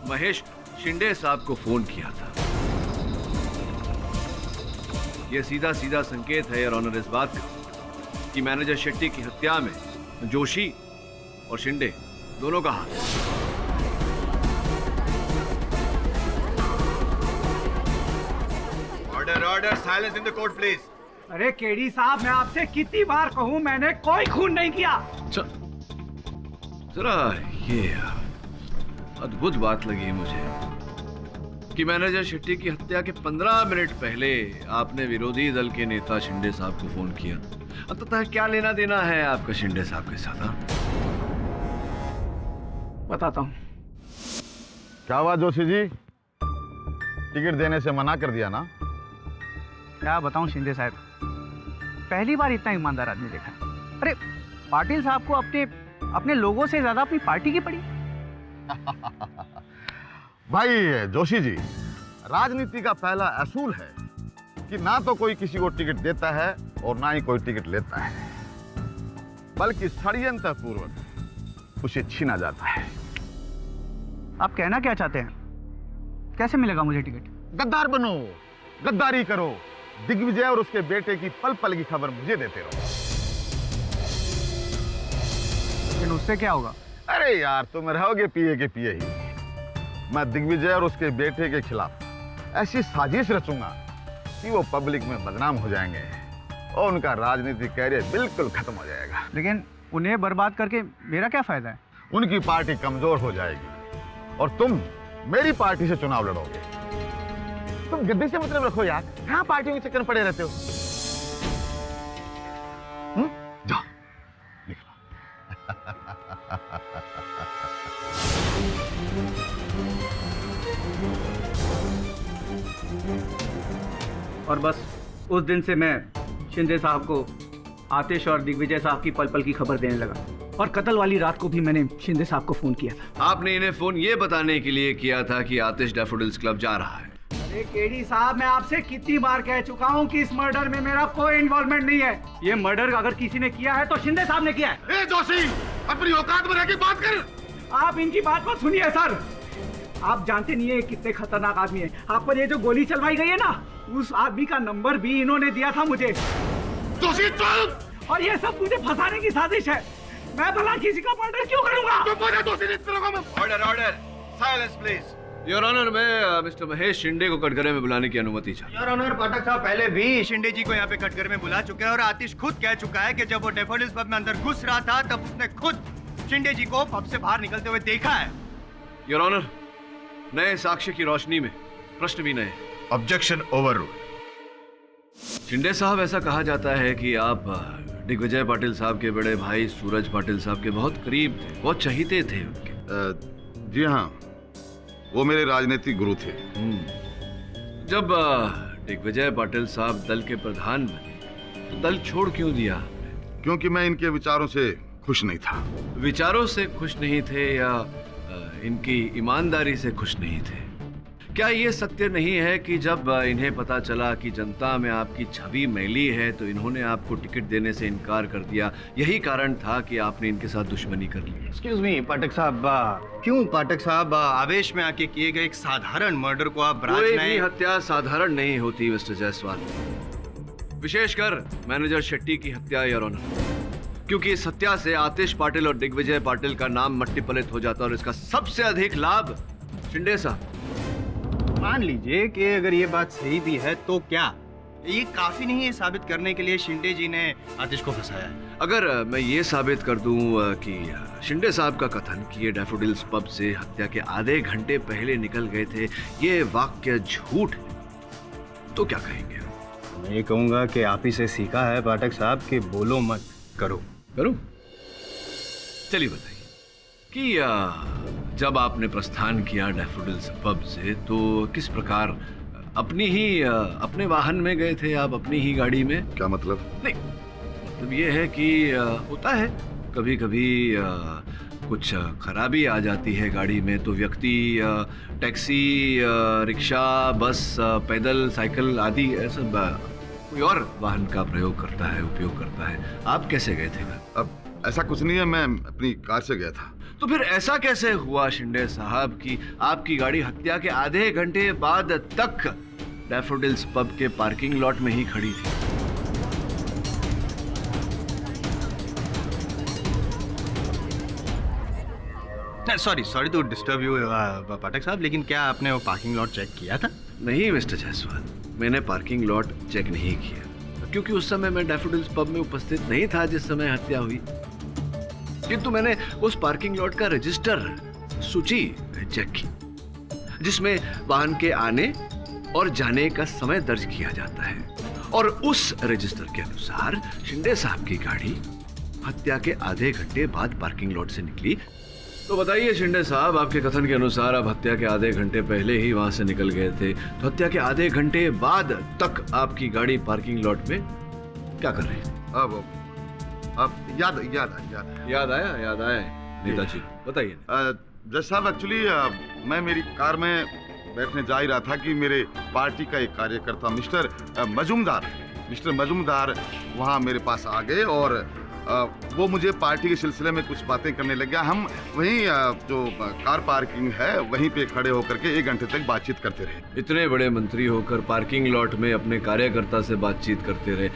महेश शिंदे साहब को फोन किया था। यह सीधा संकेत है योर ऑनर इस बात का कि मैनेजर शेट्टी की हत्या में जोशी और शिंदे दोनों का हाथ है। Order, silence in the court please. अरे केडी साहब, मैं आपसे कितनी बार कहूं, मैंने कोई खून नहीं किया। जरा ये अद्भुत बात लगी मुझे कि मैनेजर शेट्टी की हत्या के 15 मिनट पहले आपने विरोधी दल के नेता शिंदे साहब को फोन किया। अंततः क्या लेना देना है आपका शिंदे साहब के साथ? बताता हूँ। क्या हुआ जोशी जी, टिकट देने से मना कर दिया ना? क्या बताऊं शिंदे साहब, पहली बार इतना ईमानदार आदमी देखा। अरे पाटिल साहब को अपने लोगों से ज्यादा अपनी पार्टी की पड़ी। भाई जोशी जी, राजनीति का पहला असूल है कि ना तो कोई किसी को टिकट देता है और ना ही कोई टिकट लेता है, बल्कि षड्यंत्र पूर्वक उसे छीना जाता है। आप कहना क्या चाहते हैं? कैसे मिलेगा मुझे टिकट? गद्दार बनो, गद्दारी करो, दिग्विजय और उसके बेटे की पल पल की खबर मुझे देते रहो। लेकिन उससे क्या होगा? अरे यार, तुम रहोगे पिए के पिए ही। मैं दिग्विजय और उसके बेटे के खिलाफ ऐसी साजिश रचूंगा कि वो पब्लिक में बदनाम हो जाएंगे और उनका राजनीतिक कैरियर बिल्कुल खत्म हो जाएगा। लेकिन उन्हें बर्बाद करके मेरा क्या फायदा है? उनकी पार्टी कमजोर हो जाएगी और तुम मेरी पार्टी से चुनाव लड़ोगे। तुम गद्दी से मतलब रखो यार, कहाँ पार्टियों के चक्कर में पड़े रहते हो? जाओ निकलो। और बस उस दिन से मैं शिंदे साहब को आतिश और दिग्विजय साहब की पल पल की खबर देने लगा। और कत्ल वाली रात को भी मैंने शिंदे साहब को फोन किया था। आपने इन्हें फोन ये बताने के लिए किया था कि आतिश डैफोडिल्स क्लब जा रहा है। अरे केडी साहब, मैं आपसे कितनी बार कह चुका हूँ कि इस मर्डर में मेरा कोई इन्वॉल्वमेंट नहीं है। ये मर्डर अगर किसी ने किया है तो शिंदे साहब ने किया है। जोशी, अपनी औकात में रह के बात कर। आप इनकी बात को सुनिए सर। आप जानते नहीं है कितने खतरनाक आदमी है। आप पर ये जो गोली चलवाई गई है ना, उस आदमी का नंबर भी इन्होंने दिया था मुझे। जोशी चुप! और ये सब मुझे फंसाने की साजिश है। मैं भला किसी का मर्डर क्यों करूंगा? Order order, silence please. Your honour, मैं मिस्टर महेश शिंदे को कटघरे में बुलाने की अनुमति चाहता हूं। योर ऑनर, पाठक साहब पहले भी शिंदे जी को यहाँ पे कटघरे में बुला चुके हैं और आतिश खुद कह चुका है कि जब वो डैफोडिल्स पब में अंदर घुस रहा था तब उसने खुद शिंदे जी को पब से बाहर निकलते हुए देखा है। योर ऑनर, नए साक्ष्य की रोशनी में प्रश्न भी नए। Objection overruled. शिंदे साहब, ऐसा कहा जाता है कि आप दिग्विजय पाटिल साहब के बड़े भाई सूरज पाटिल साहब के बहुत करीब थे, बहुत चहीते थे उनके। जी हाँ, वो मेरे राजनीतिक गुरु थे। जब दिग्विजय पाटिल साहब दल के प्रधान बने तो दल छोड़ क्यों दिया? क्योंकि मैं इनके विचारों से खुश नहीं था। विचारों से खुश नहीं थे या इनकी ईमानदारी से खुश नहीं थे? क्या ये सत्य नहीं है कि जब इन्हें पता चला कि जनता में आपकी छवि मैली है तो इन्होंने आपको टिकट देने से इनकार कर दिया? यही कारण था कि आपने इनके साथ दुश्मनी कर ली। एक्सक्यूज मी पाठक साहब, क्यों पाठक साहब आवेश में आके किए गए एक साधारण मर्डर को आप कोई भी हत्या साधारण नहीं होती मिस्टर जायसवाल, विशेषकर मैनेजर शेट्टी की हत्या, योर ऑनर। क्योंकि इस हत्या से आतिश पाटिल और दिग्विजय पाटिल का नाम मट्टी पलित हो जाता और इसका सबसे अधिक लाभ शिंदे साहब। मान लीजिए कि अगर ये बात सही भी है तो क्या ये काफी नहीं है साबित करने के लिए शिंदे जी ने आतिश को फंसाया है? अगर मैं ये साबित कर दूं कि शिंदे साहब का कथन कि ये डैफोडिल्स पब से हत्या के आधे घंटे पहले निकल गए थे, ये वाक्य झूठ है, तो क्या कहेंगे? मैं ये कहूंगा कि आप ही से सीखा है पाठक साहब कि बोलो मत, करो। करूं? चलिए बताइए कि जब आपने प्रस्थान किया डैफोडिल्स पब से तो किस प्रकार अपने वाहन में गए थे आप, अपनी ही गाड़ी में? क्या मतलब? नहीं, मतलब ये है कि होता है कभी कभी कुछ खराबी आ जाती है गाड़ी में तो व्यक्ति टैक्सी, रिक्शा, बस, पैदल, साइकिल आदि ऐसा कोई और वाहन का प्रयोग करता है, उपयोग करता है। आप कैसे गए थे? अब ऐसा कुछ नहीं है, मैं अपनी कार से गया था। तो फिर ऐसा कैसे हुआ शिंदे साहब कि आपकी गाड़ी हत्या के आधे घंटे बाद तक डैफोडिल्स पब के पार्किंग लॉट में ही खड़ी थी? सॉरी टू डिस्टर्ब यू पाठक साहब, लेकिन क्या आपने वो पार्किंग लॉट चेक किया था? नहीं मिस्टर जायसवाल, मैंने पार्किंग लॉट चेक नहीं किया। क्योंकि उस समय मैं डैफोडिल्स पब में उपस्थित नहीं था जिस समय हत्या हुई, किंतु मैंने उस पार्किंग लॉट का रजिस्टर सूची चेक की जिसमें वाहन के आने और जाने का समय दर्ज किया जाता है, और उस रजिस्टर के अनुसार शिंदे साहब की गाड़ी हत्या के आधे घंटे बाद पार्किंग लॉट से निकली। तो बताइए शिंदे साहब, आपके कथन के अनुसार आप हत्या के आधे घंटे पहले ही वहां से निकल गए थे, तो हत्या के आधे घंटे बाद तक आपकी गाड़ी पार्किंग लॉट में क्या कर रही थी? अब याद आया नेताजी, बताइए। जज साहब, एक्चुअली मैं मेरी कार में बैठने जा ही रहा था कि मेरे पार्टी का एक कार्यकर्ता मिस्टर मजूमदार वहाँ मेरे पास आ गए और वो मुझे पार्टी के सिलसिले में कुछ बातें करने लग गया। हम वहीं जो कार पार्किंग है वहीं पे खड़े होकर के 1 घंटे तक बातचीत करते रहे। इतने बड़े मंत्री होकर पार्किंग लॉट में अपने कार्यकर्ता से बातचीत करते रहे?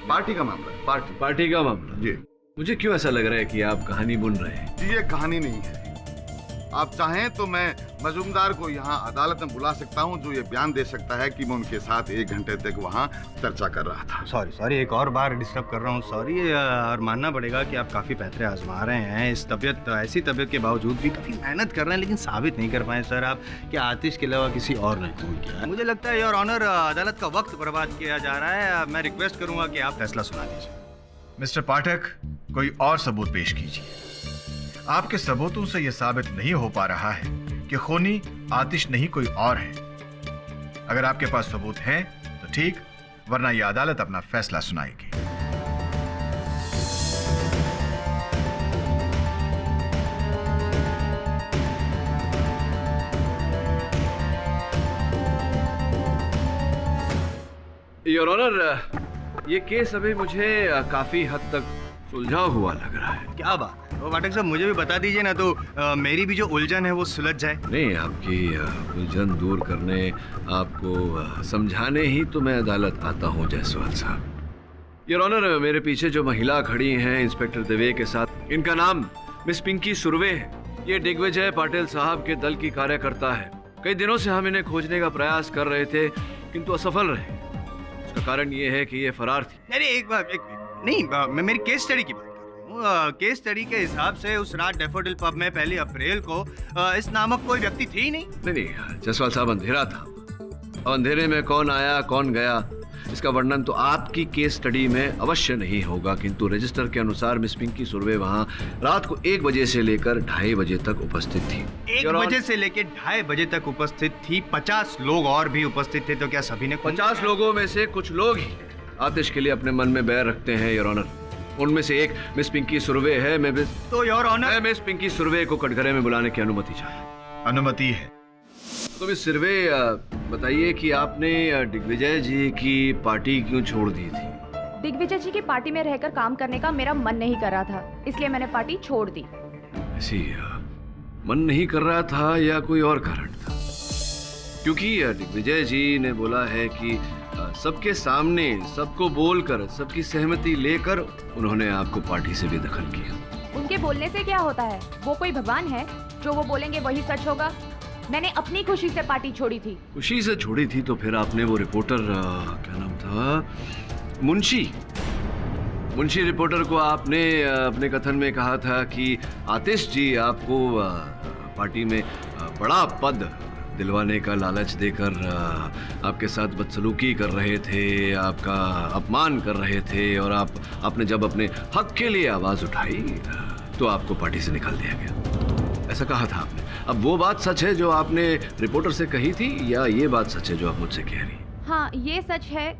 पार्टी का मामला है, पार्टी का मामला। जी। मुझे क्यों ऐसा लग रहा है कि आप कहानी बुन रहे हैं? जी, ये कहानी नहीं है। आप चाहें तो मैं मजूमदार को यहाँ अदालत में बुला सकता हूँ, जो ये बयान दे सकता है कि मैं उनके साथ 1 घंटे तक वहाँ चर्चा कर रहा था। सॉरी, एक और बार डिस्टर्ब कर रहा हूँ, सॉरी। और मानना पड़ेगा कि आप काफ़ी पैतरे आजमा रहे हैं। इस ऐसी तबीयत के बावजूद भी काफ़ी मेहनत कर रहे हैं, लेकिन साबित नहीं कर पाए सर आप कि आतिश के अलावा किसी और ने खून किया। मुझे लगता है योर ऑनर, अदालत का वक्त बर्बाद किया जा रहा है। मैं रिक्वेस्ट करूँगा कि आप फैसला सुना दीजिए। मिस्टर पाठक, कोई और सबूत पेश कीजिए। आपके सबूतों से यह साबित नहीं हो पा रहा है कि खूनी आतिश नहीं कोई और है। अगर आपके पास सबूत हैं तो ठीक, वरना यह अदालत अपना फैसला सुनाएगी। योर ऑनर, ये केस अभी मुझे काफी हद तक सुलझा हुआ लग रहा है। क्या बात है? तो पाठक साहब, मुझे भी बता दीजिए ना, तो मेरी भी जो उलझन है वो सुलझ जाए। नहीं, आपकी उलझन दूर करने, आपको समझाने ही तो मैं अदालत आता हूँ जायसवाल साहब। योर ऑनर, मेरे पीछे जो महिला खड़ी हैं इंस्पेक्टर देवे के साथ, इनका नाम मिस पिंकी सुर्वे है। ये दिग्विजय पाटिल साहब के दल की कार्यकर्ता है। कई दिनों से हम इन्हें खोजने का प्रयास कर रहे थे, किंतु असफल रहे। उसका कारण ये है कि ये फरार थी। अरे नहीं, मैं मेरी केस स्टडी की बात कर रहा हूँ। केस स्टडी के हिसाब से उस रात डैफोडिल पब में 1 अप्रैल को इस नामक कोई व्यक्ति थी ही नहीं। नहीं, जायसवाल साहब, अंधेरा था। अब अंधेरे में कौन आया कौन गया, इसका वर्णन तो आपकी केस स्टडी में अवश्य नहीं होगा, किंतु रजिस्टर के अनुसार मिस पिंकी सुर्वे वहाँ रात को 1 बजे से लेकर 2:30 बजे तक उपस्थित थी। 1 बजे से लेकर 2:30 बजे तक उपस्थित थी। 50 लोग और भी उपस्थित थे, तो क्या सभी ने? 50 लोगों में से कुछ लोग ही आतिश के लिए अपने मन में बैर रखते हैं योर ऑनर। उनमें से एक मिस पिंकी सुर्वे है। मैं मिस पिंकी सुर्वे को कटघरे में बुलाने की अनुमति चाहिए। अनुमति है। तो मिस सुर्वे, बताइए कि आपने दिग्विजय जी की पार्टी क्यों छोड़ दी थी? दिग्विजय जी की पार्टी में रहकर काम करने का मेरा मन नहीं कर रहा था, इसलिए मैंने पार्टी छोड़ दी। ऐसी मन नहीं कर रहा था या कोई और कारण था? क्योंकि दिग्विजय जी ने बोला है कि सबके सामने, सबको बोलकर, सबकी सहमति लेकर उन्होंने आपको पार्टी से बेदखल किया। उनके बोलने से क्या होता है? वो कोई भगवान है? जो वो बोलेंगे वही सच होगा। मैंने अपनी खुशी से पार्टी छोड़ी थी। खुशी से छोड़ी थी तो फिर आपने वो रिपोर्टर, क्या नाम था, मुंशी रिपोर्टर को आपने अपने कथन में कहा था कि आतिश जी आपको पार्टी में बड़ा पद दिलवाने का लालच देकर आपके साथ बदसलूकी कर रहे थे, आपका अपमान कर रहे थे, और आपने जब अपने हक के लिए आवाज उठाई तो आपको पार्टी से निकाल दिया गया। ऐसा कहा था आपने। अब वो बात सच है जो आपने रिपोर्टर से कही थी, या ये बात सच है जो आप मुझसे कह रही? हाँ, ये सच है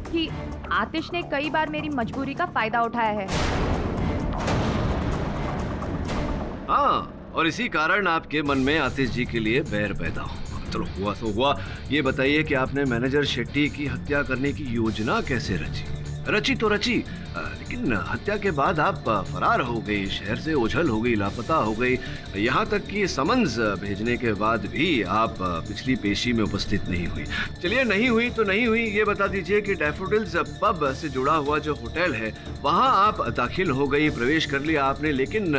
कि आतिश ने कई बार मेरी मजबूरी का फायदा उठाया है। हाँ, और इसी कारण आपके मन में आतिश जी के लिए बैर पैदा हुआ। चलो, हुआ तो हुआ। ये बताइए कि आपने मैनेजर शेट्टी की हत्या करने की योजना कैसे रची? रची तो रची, लेकिन हत्या के बाद आप फरार हो गई, शहर से ओझल हो गई, लापता हो गई। यहाँ तक कि समन्स भेजने के बाद भी आप पिछली पेशी में उपस्थित नहीं हुई। चलिए, नहीं हुई तो नहीं हुई। ये बता दीजिए कि डैफोडिल्स पब से जुड़ा हुआ जो होटल है, वहाँ आप दाखिल हो गई, प्रवेश कर लिया आपने, लेकिन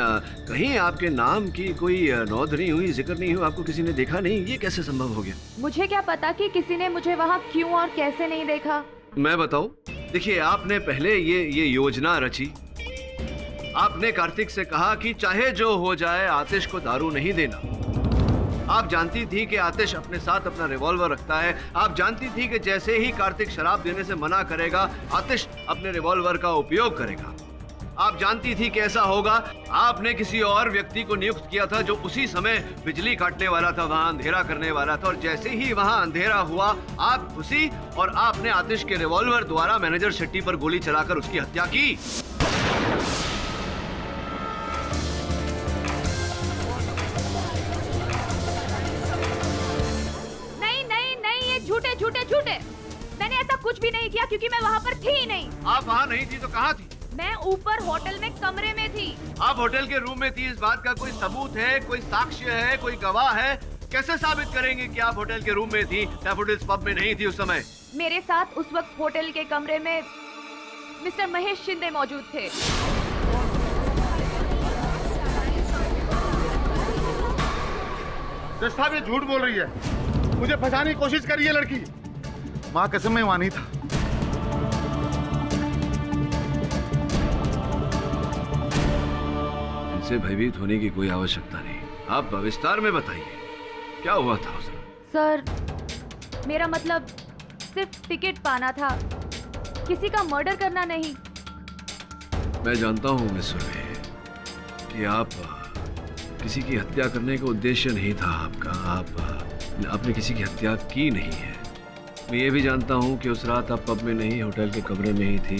कहीं आपके नाम की कोई नोंद नहीं हुई, जिक्र नहीं हुआ, आपको किसी ने देखा नहीं। ये कैसे संभव हो गया? मुझे क्या पता कि किसी ने मुझे वहाँ क्यों और कैसे नहीं देखा। मैं बताऊं? देखिए, आपने पहले ये योजना रची। आपने कार्तिक से कहा कि चाहे जो हो जाए आतिश को दारू नहीं देना। आप जानती थी कि आतिश अपने साथ अपना रिवॉल्वर रखता है। आप जानती थी कि जैसे ही कार्तिक शराब देने से मना करेगा, आतिश अपने रिवॉल्वर का उपयोग करेगा। आप जानती थी कि ऐसा होगा। आपने किसी और व्यक्ति को नियुक्त किया था जो उसी समय बिजली काटने वाला था, वहां अंधेरा करने वाला था, और जैसे ही वहां अंधेरा हुआ आप घुसी और आपने आतिश के रिवॉल्वर द्वारा मैनेजर शेट्टी पर गोली चलाकर उसकी हत्या की। झूठे झूठे झूठे। मैंने ऐसा कुछ भी नहीं किया क्योंकि मैं वहाँ पर थी ही नहीं। आप वहाँ नहीं थी तो कहाँ थी? मैं ऊपर होटल में कमरे में थी। आप होटल के रूम में थी, इस बात का कोई सबूत है, कोई साक्ष्य है, कोई गवाह है? कैसे साबित करेंगे कि आप होटल के रूम में थी, डैफोडिल्स पब में नहीं थी उस समय? मेरे साथ उस वक्त होटल के कमरे में मिस्टर महेश शिंदे मौजूद थे। साहब, ये झूठ बोल रही है, मुझे फंसाने की कोशिश कर रही है लड़की। माँ कसम, मैं वहां नहीं था। इनसे भयभीत होने की कोई आवश्यकता नहीं। आप विस्तार में बताइए, क्या हुआ था उस सर, मेरा मतलब सिर्फ टिकट पाना था, किसी का मर्डर करना नहीं। मैं जानता हूँ मिस सुर्वे कि आप किसी की हत्या करने का उद्देश्य नहीं था आपका। आपने किसी की हत्या की नहीं है। मैं ये भी जानता हूँ कि उस रात आप पब में नहीं, होटल के कमरे में ही थी।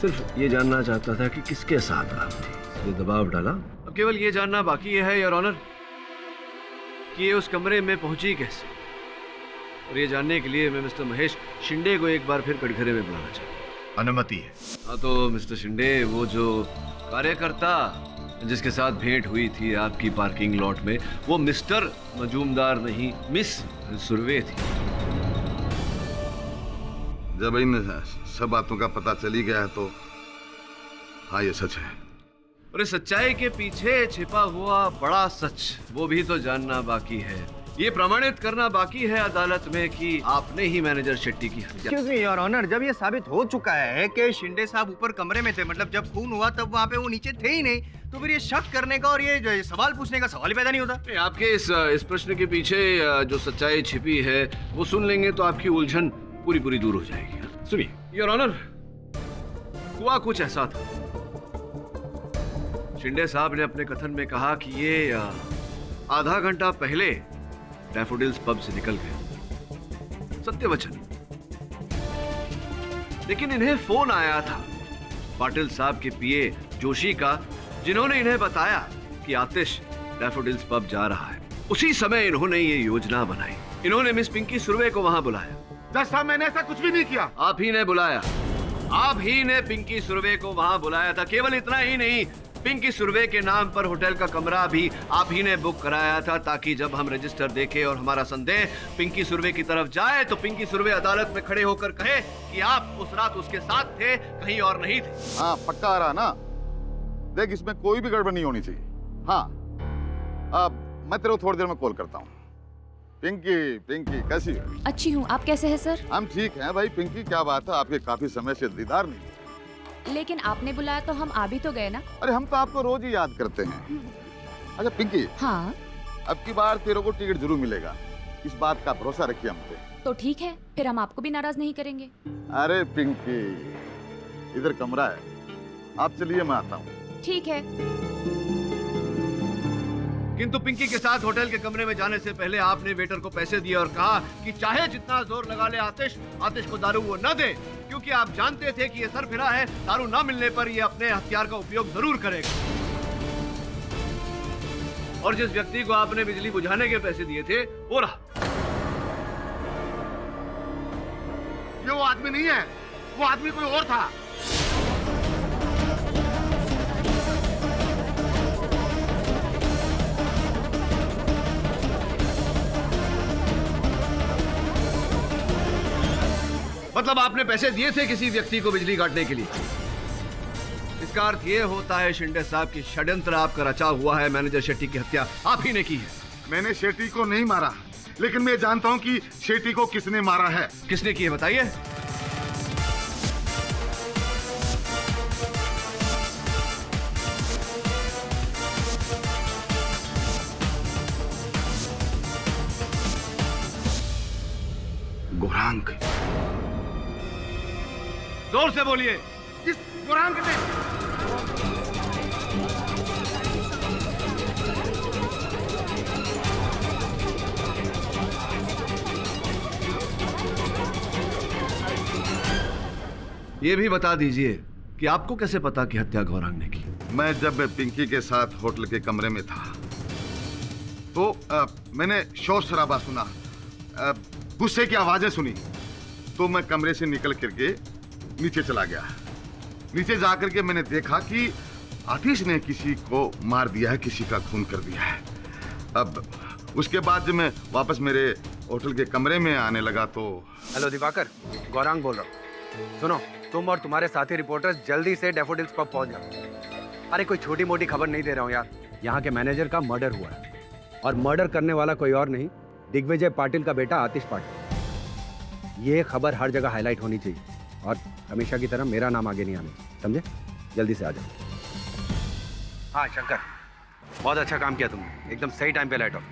सिर्फ ये जानना चाहता था कि किसके साथ आप थी, इसलिए दबाव डाला। अब केवल ये जानना बाकी है योर ऑनर कि ये उस कमरे में पहुंची कैसे, और ये जानने के लिए मैं मिस्टर महेश शिंदे को एक बार फिर कटघरे में बुलाना चाहता हूँ। अनुमति है। हाँ तो मिस्टर शिंदे, वो जो कार्यकर्ता जिसके साथ भेंट हुई थी आपकी पार्किंग लॉट में, वो मिस्टर मजूमदार नहीं, मिस सुर्वे थी। जब इन सब बातों का पता चली गया है तो हाँ, ये सच है। और इस सच्चाई के पीछे छिपा हुआ बड़ा सच, वो भी तो जानना बाकी है। ये प्रमाणित करना बाकी है अदालत में कि आपने ही मैनेजर शेट्टी की हत्या। एक्सक्यूज मी योर ऑनर, जब ये साबित हो चुका है कि शिंदे साहब ऊपर कमरे में थे, मतलब जब खून हुआ तब वहाँ पे वो नीचे थे ही नहीं, तो फिर ये शक करने का और ये सवाल पूछने का सवाल ही पैदा नहीं होता। आपके इस प्रश्न के पीछे जो सच्चाई छिपी है वो सुन लेंगे तो आपकी उलझन पूरी पूरी दूर हो जाएगी। सुनिए योर ऑनर, हुआ कुछ ऐसा था। शिंदे साहब ने अपने कथन में कहा कि ये आधा घंटा पहले डैफोडिल्स पब से निकल गए, सत्य वचन। लेकिन इन्हें फोन आया था पाटिल साहब के पीए जोशी का, जिन्होंने इन्हें बताया कि आतिश डैफोडिल्स पब जा रहा है। उसी समय इन्होंने ये योजना बनाई। इन्होंने मिस पिंकी सुर्वे को वहां बुलाया। जज साहब, मैंने ऐसा कुछ भी नहीं किया। आप ही ने बुलाया, आप ही ने पिंकी सुर्वे को वहां बुलाया था। केवल इतना ही नहीं, पिंकी सुर्वे के नाम पर होटल का कमरा भी आप ही ने बुक कराया था, ताकि जब हम रजिस्टर देखें और हमारा संदेह पिंकी सुर्वे की तरफ जाए तो पिंकी सुर्वे अदालत में खड़े होकर कहे कि आप उस रात उसके साथ थे, कहीं और नहीं थे। हाँ, पक्का आ रहा ना। देख, इसमें कोई भी गड़बड़ नहीं होनी चाहिए। हाँ, अब मैं तेरे को थोड़ी देर में कॉल करता हूँ। पिंकी, पिंकी कैसी है? अच्छी हूँ, आप कैसे हैं सर? हम ठीक हैं भाई। पिंकी, क्या बात है, आपके काफी समय से दीदार नहीं। लेकिन आपने बुलाया तो हम आ भी तो गए ना। अरे हम तो आपको रोज ही याद करते हैं। अच्छा पिंकी, हाँ, अब की बार तेरे को टिकट जरूर मिलेगा, इस बात का भरोसा रखिए हम पे। तो ठीक है, फिर हम आपको भी नाराज नहीं करेंगे। अरे पिंकी, इधर कमरा है, आप चलिए, मैं आता हूँ। ठीक है। किंतु पिंकी के साथ होटल के कमरे में जाने से पहले आपने वेटर को पैसे दिए और कहा कि चाहे जितना जोर लगा ले आतिश को दारू वो न दे, क्योंकि आप जानते थे कि ये सरफिरा है, दारू न मिलने पर ये अपने हथियार का उपयोग जरूर करेगा। और जिस व्यक्ति को आपने बिजली बुझाने के पैसे दिए थे वो रहा। ये वो आदमी नहीं है, वो आदमी कोई और था। मतलब आपने पैसे दिए थे किसी व्यक्ति को बिजली काटने के लिए। इसका अर्थ ये होता है शिंदे साहब की षड्यंत्र आपका रचा हुआ है, मैनेजर शेट्टी की हत्या आप ही ने की है। मैंने शेट्टी को नहीं मारा, लेकिन मैं जानता हूं कि शेट्टी को किसने मारा है। किसने की है बताइए। गौरांग। जोर से बोलिए, किस गौरांग ने? ये भी बता दीजिए कि आपको कैसे पता कि हत्या गौरांग ने की? मैं जब पिंकी के साथ होटल के कमरे में था तो मैंने शोर शराबा सुना, गुस्से की आवाजें सुनी, तो मैं कमरे से निकल करके नीचे चला गया। नीचे जाकर के मैंने देखा कि आतिश ने किसी को मार दिया है, किसी का खून कर दिया है। अब उसके बाद जब मैं वापस मेरे होटल के कमरे में आने लगा तो हेलो दिवाकर, गौरांग बोल रहा हूँ। सुनो, तुम और तुम्हारे साथी रिपोर्टर्स जल्दी से डैफोडिल्स पब पहुंच जाओ। अरे कोई छोटी मोटी खबर नहीं दे रहा हूँ यार, यहाँ के मैनेजर का मर्डर हुआ है और मर्डर करने वाला कोई और नहीं, दिग्विजय पाटिल का बेटा आतिश पाटिल। ये खबर हर जगह हाईलाइट होनी चाहिए और हमेशा की तरह मेरा नाम आगे नहीं आना, समझे? जल्दी से आ जाओ। हाँ शंकर, बहुत अच्छा काम किया तुमने, एकदम सही टाइम पे लाइट ऑफ।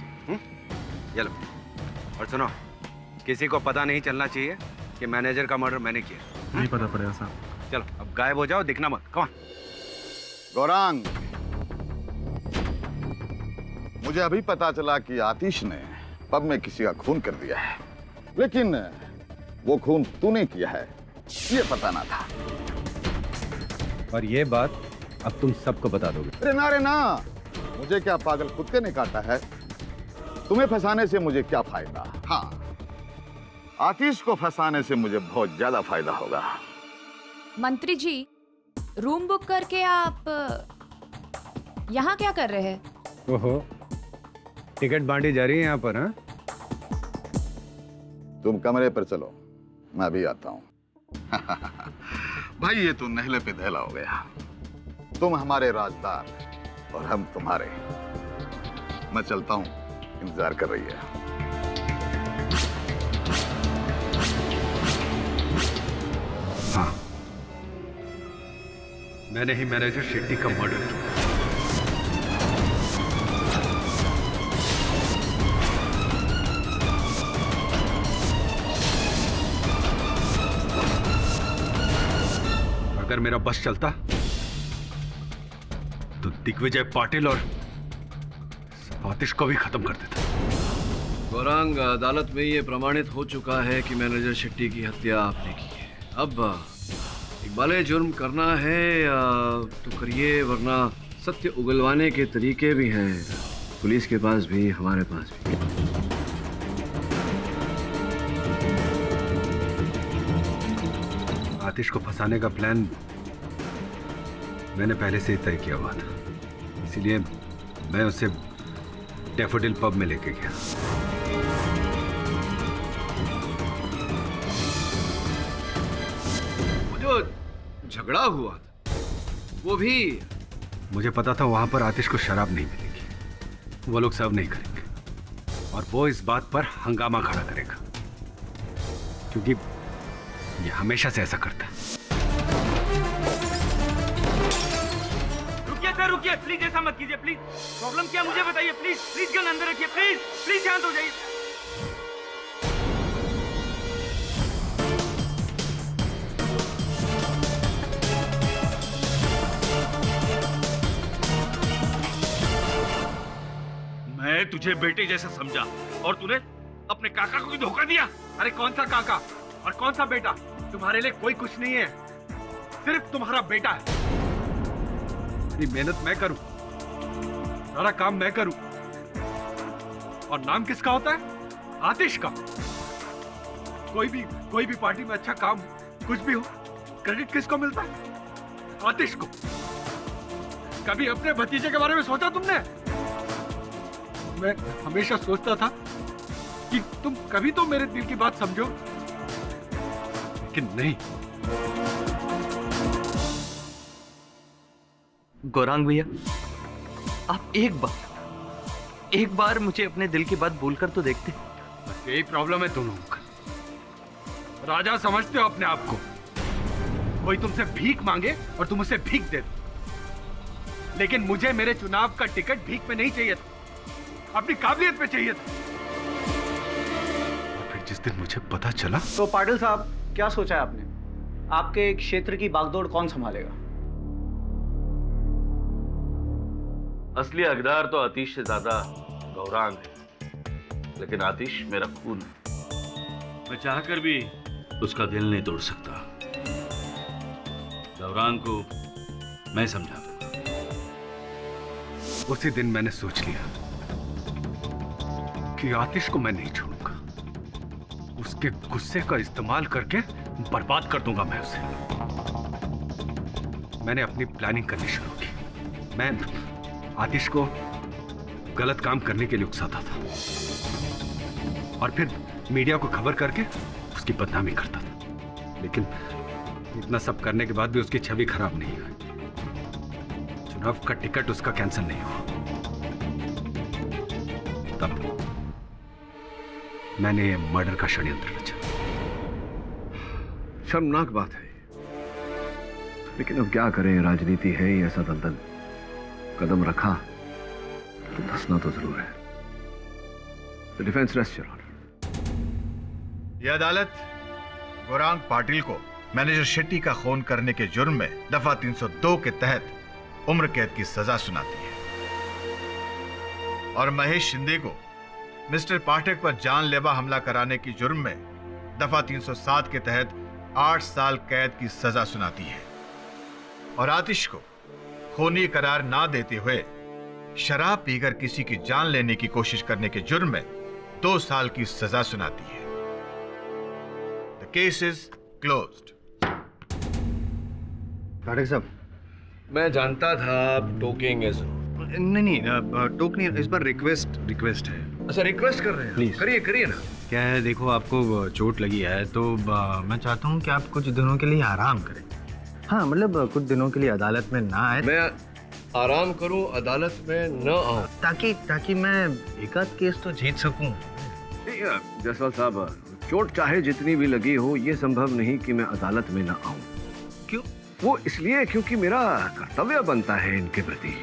चलो, और सुनो, किसी को पता नहीं चलना चाहिए कि मैनेजर का मर्डर मैंने किया। नहीं पता पड़ेगा साहब। चलो अब गायब हो जाओ, दिखना मत। कौन? गौरांग, मुझे अभी पता चला कि आतिश ने पब में किसी का खून कर दिया है, लेकिन वो खून तूने किया है ये पता ना था। और ये बात अब तुम सबको बता दोगे? अरे ना, मुझे क्या पागल कुत्ते ने काटा है? तुम्हें फंसाने से मुझे क्या फायदा? हाँ, आतिश को फंसाने से मुझे बहुत ज्यादा फायदा होगा। मंत्री जी, रूम बुक करके आप यहाँ क्या कर रहे हैं? ओहो, टिकट बांटी जा रही है यहाँ पर? हाँ, तुम कमरे पर चलो, मैं अभी आता हूँ। भाई ये तो नहले पे दहला हो गया। तुम हमारे राजदार और हम तुम्हारे। मैं चलता हूँ, इंतजार कर रही है। हाँ, मैंने ही मैनेजर शेट्टी का मर्डर किया। अगर मेरा बस चलता तो दिग्विजय पाटिल और आतिश को भी खत्म कर देता। गौरांग, अदालत में ये प्रमाणित हो चुका है कि मैनेजर शेट्टी की हत्या आपने की है। अब इकबाले जुर्म करना है तो करिए, वरना सत्य उगलवाने के तरीके भी हैं पुलिस के पास भी, हमारे पास भी। आतिश को फंसाने का प्लान मैंने पहले से ही तय किया हुआ था, इसीलिए मैं उसे डैफोडिल पब में लेके गया। वो जो झगड़ा हुआ था वो भी मुझे पता था वहां पर आतिश को शराब नहीं मिलेगी, वो लोग सर्व नहीं करेंगे और वो इस बात पर हंगामा खड़ा करेगा, क्योंकि ये हमेशा से ऐसा करता है। रुकिए सर, रुकिए प्लीज, ऐसा मत कीजिए प्लीज। प्रॉब्लम क्या मुझे बताइए प्लीज। प्लीज गन अंदर रखिए प्लीज। प्लीज शांत हो जाइए। मैं तुझे बेटे जैसा समझा और तूने अपने काका को भी धोखा दिया। अरे कौन सा काका और कौन सा बेटा? तुम्हारे लिए कोई कुछ नहीं है, सिर्फ तुम्हारा बेटा है। मेहनत मैं करूं, सारा काम मैं करूं, और नाम किसका होता है? आतिश का। कोई भी पार्टी में अच्छा काम कुछ भी हो, क्रेडिट किसको मिलता है? आतिश को। कभी अपने भतीजे के बारे में सोचा तुमने? मैं हमेशा सोचता था कि तुम कभी तो मेरे दिल की बात समझो, लेकिन नहीं। गौरांग भैया, आप एक बार मुझे अपने दिल की बात बोलकर तो देखते। बस यही प्रॉब्लम है तुम लोगों का, राजा समझते हो अपने आप को। कोई तुमसे भीख मांगे और तुम उसे भीख दे दो, लेकिन मुझे मेरे चुनाव का टिकट भीख में नहीं चाहिए था, अपनी काबिलियत पे चाहिए था। और फिर जिस दिन मुझे पता चला। तो पाटिल साहब, क्या सोचा है आपने? आपके क्षेत्र की बागडोर कौन संभालेगा? असली हकदार तो आतिश से ज्यादा गौरांग है, लेकिन आतिश मेरा खून है। मैं चाहकर भी उसका दिल नहीं तोड़ सकता। गौरांग को मैं समझा दूंगा। उसी दिन मैंने सोच लिया कि आतिश को मैं नहीं छोड़ूंगा। उसके गुस्से का इस्तेमाल करके बर्बाद कर दूंगा मैं उसे। मैंने अपनी प्लानिंग करनी शुरू की। मैं आतिश को गलत काम करने के लिए उकसाता था और फिर मीडिया को खबर करके उसकी बदनामी करता था। लेकिन इतना सब करने के बाद भी उसकी छवि खराब नहीं हुई। चुनाव का टिकट उसका कैंसिल नहीं हुआ। तब मैंने ये मर्डर का षड्यंत्र रचा। शर्मनाक बात है, लेकिन अब क्या करें, राजनीति है ही ऐसा दलदल। कदम रखा तो धंसना तो जरूर है। The defense rests, Your Honor. यह अदालत गौरांग पाटिल को मैनेजर शेट्टी का खून करने के जुर्म में दफा 302 के तहत उम्र कैद की सजा सुनाती है और महेश शिंदे को मिस्टर पाठक पर जानलेवा हमला कराने की जुर्म में दफा 307 के तहत 8 साल कैद की सजा सुनाती है और आतिश को खूनी करार ना देते हुए शराब पीकर किसी की जान लेने की कोशिश करने के जुर्म में 2 साल की सजा सुनाती है। The case is closed. Pathak साहब, मैं जानता था आप टोकेंगे जरूर। नहीं, टोक नहीं, इस पर रिक्वेस्ट है। अच्छा, रिक्वेस्ट कर रहे हैं? प्लीज करिए करिए ना। क्या है, देखो आपको चोट लगी है तो मैं चाहता हूँ कि आप कुछ दिनों के लिए आराम करें। हाँ, मतलब कुछ दिनों के लिए अदालत में ना आए। मैं आराम करूं, अदालत में न आऊं, ताकि मैं एकाध केस तो जीत सकूं। जायसवाल साहब, चोट चाहे जितनी भी लगी हो, ये संभव नहीं कि मैं अदालत में न आऊं। क्यों? वो इसलिए क्योंकि मेरा कर्तव्य बनता है इनके प्रति,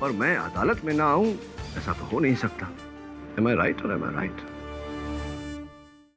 और मैं अदालत में ना आऊं ऐसा तो हो नहीं सकता। Am I right or am I right?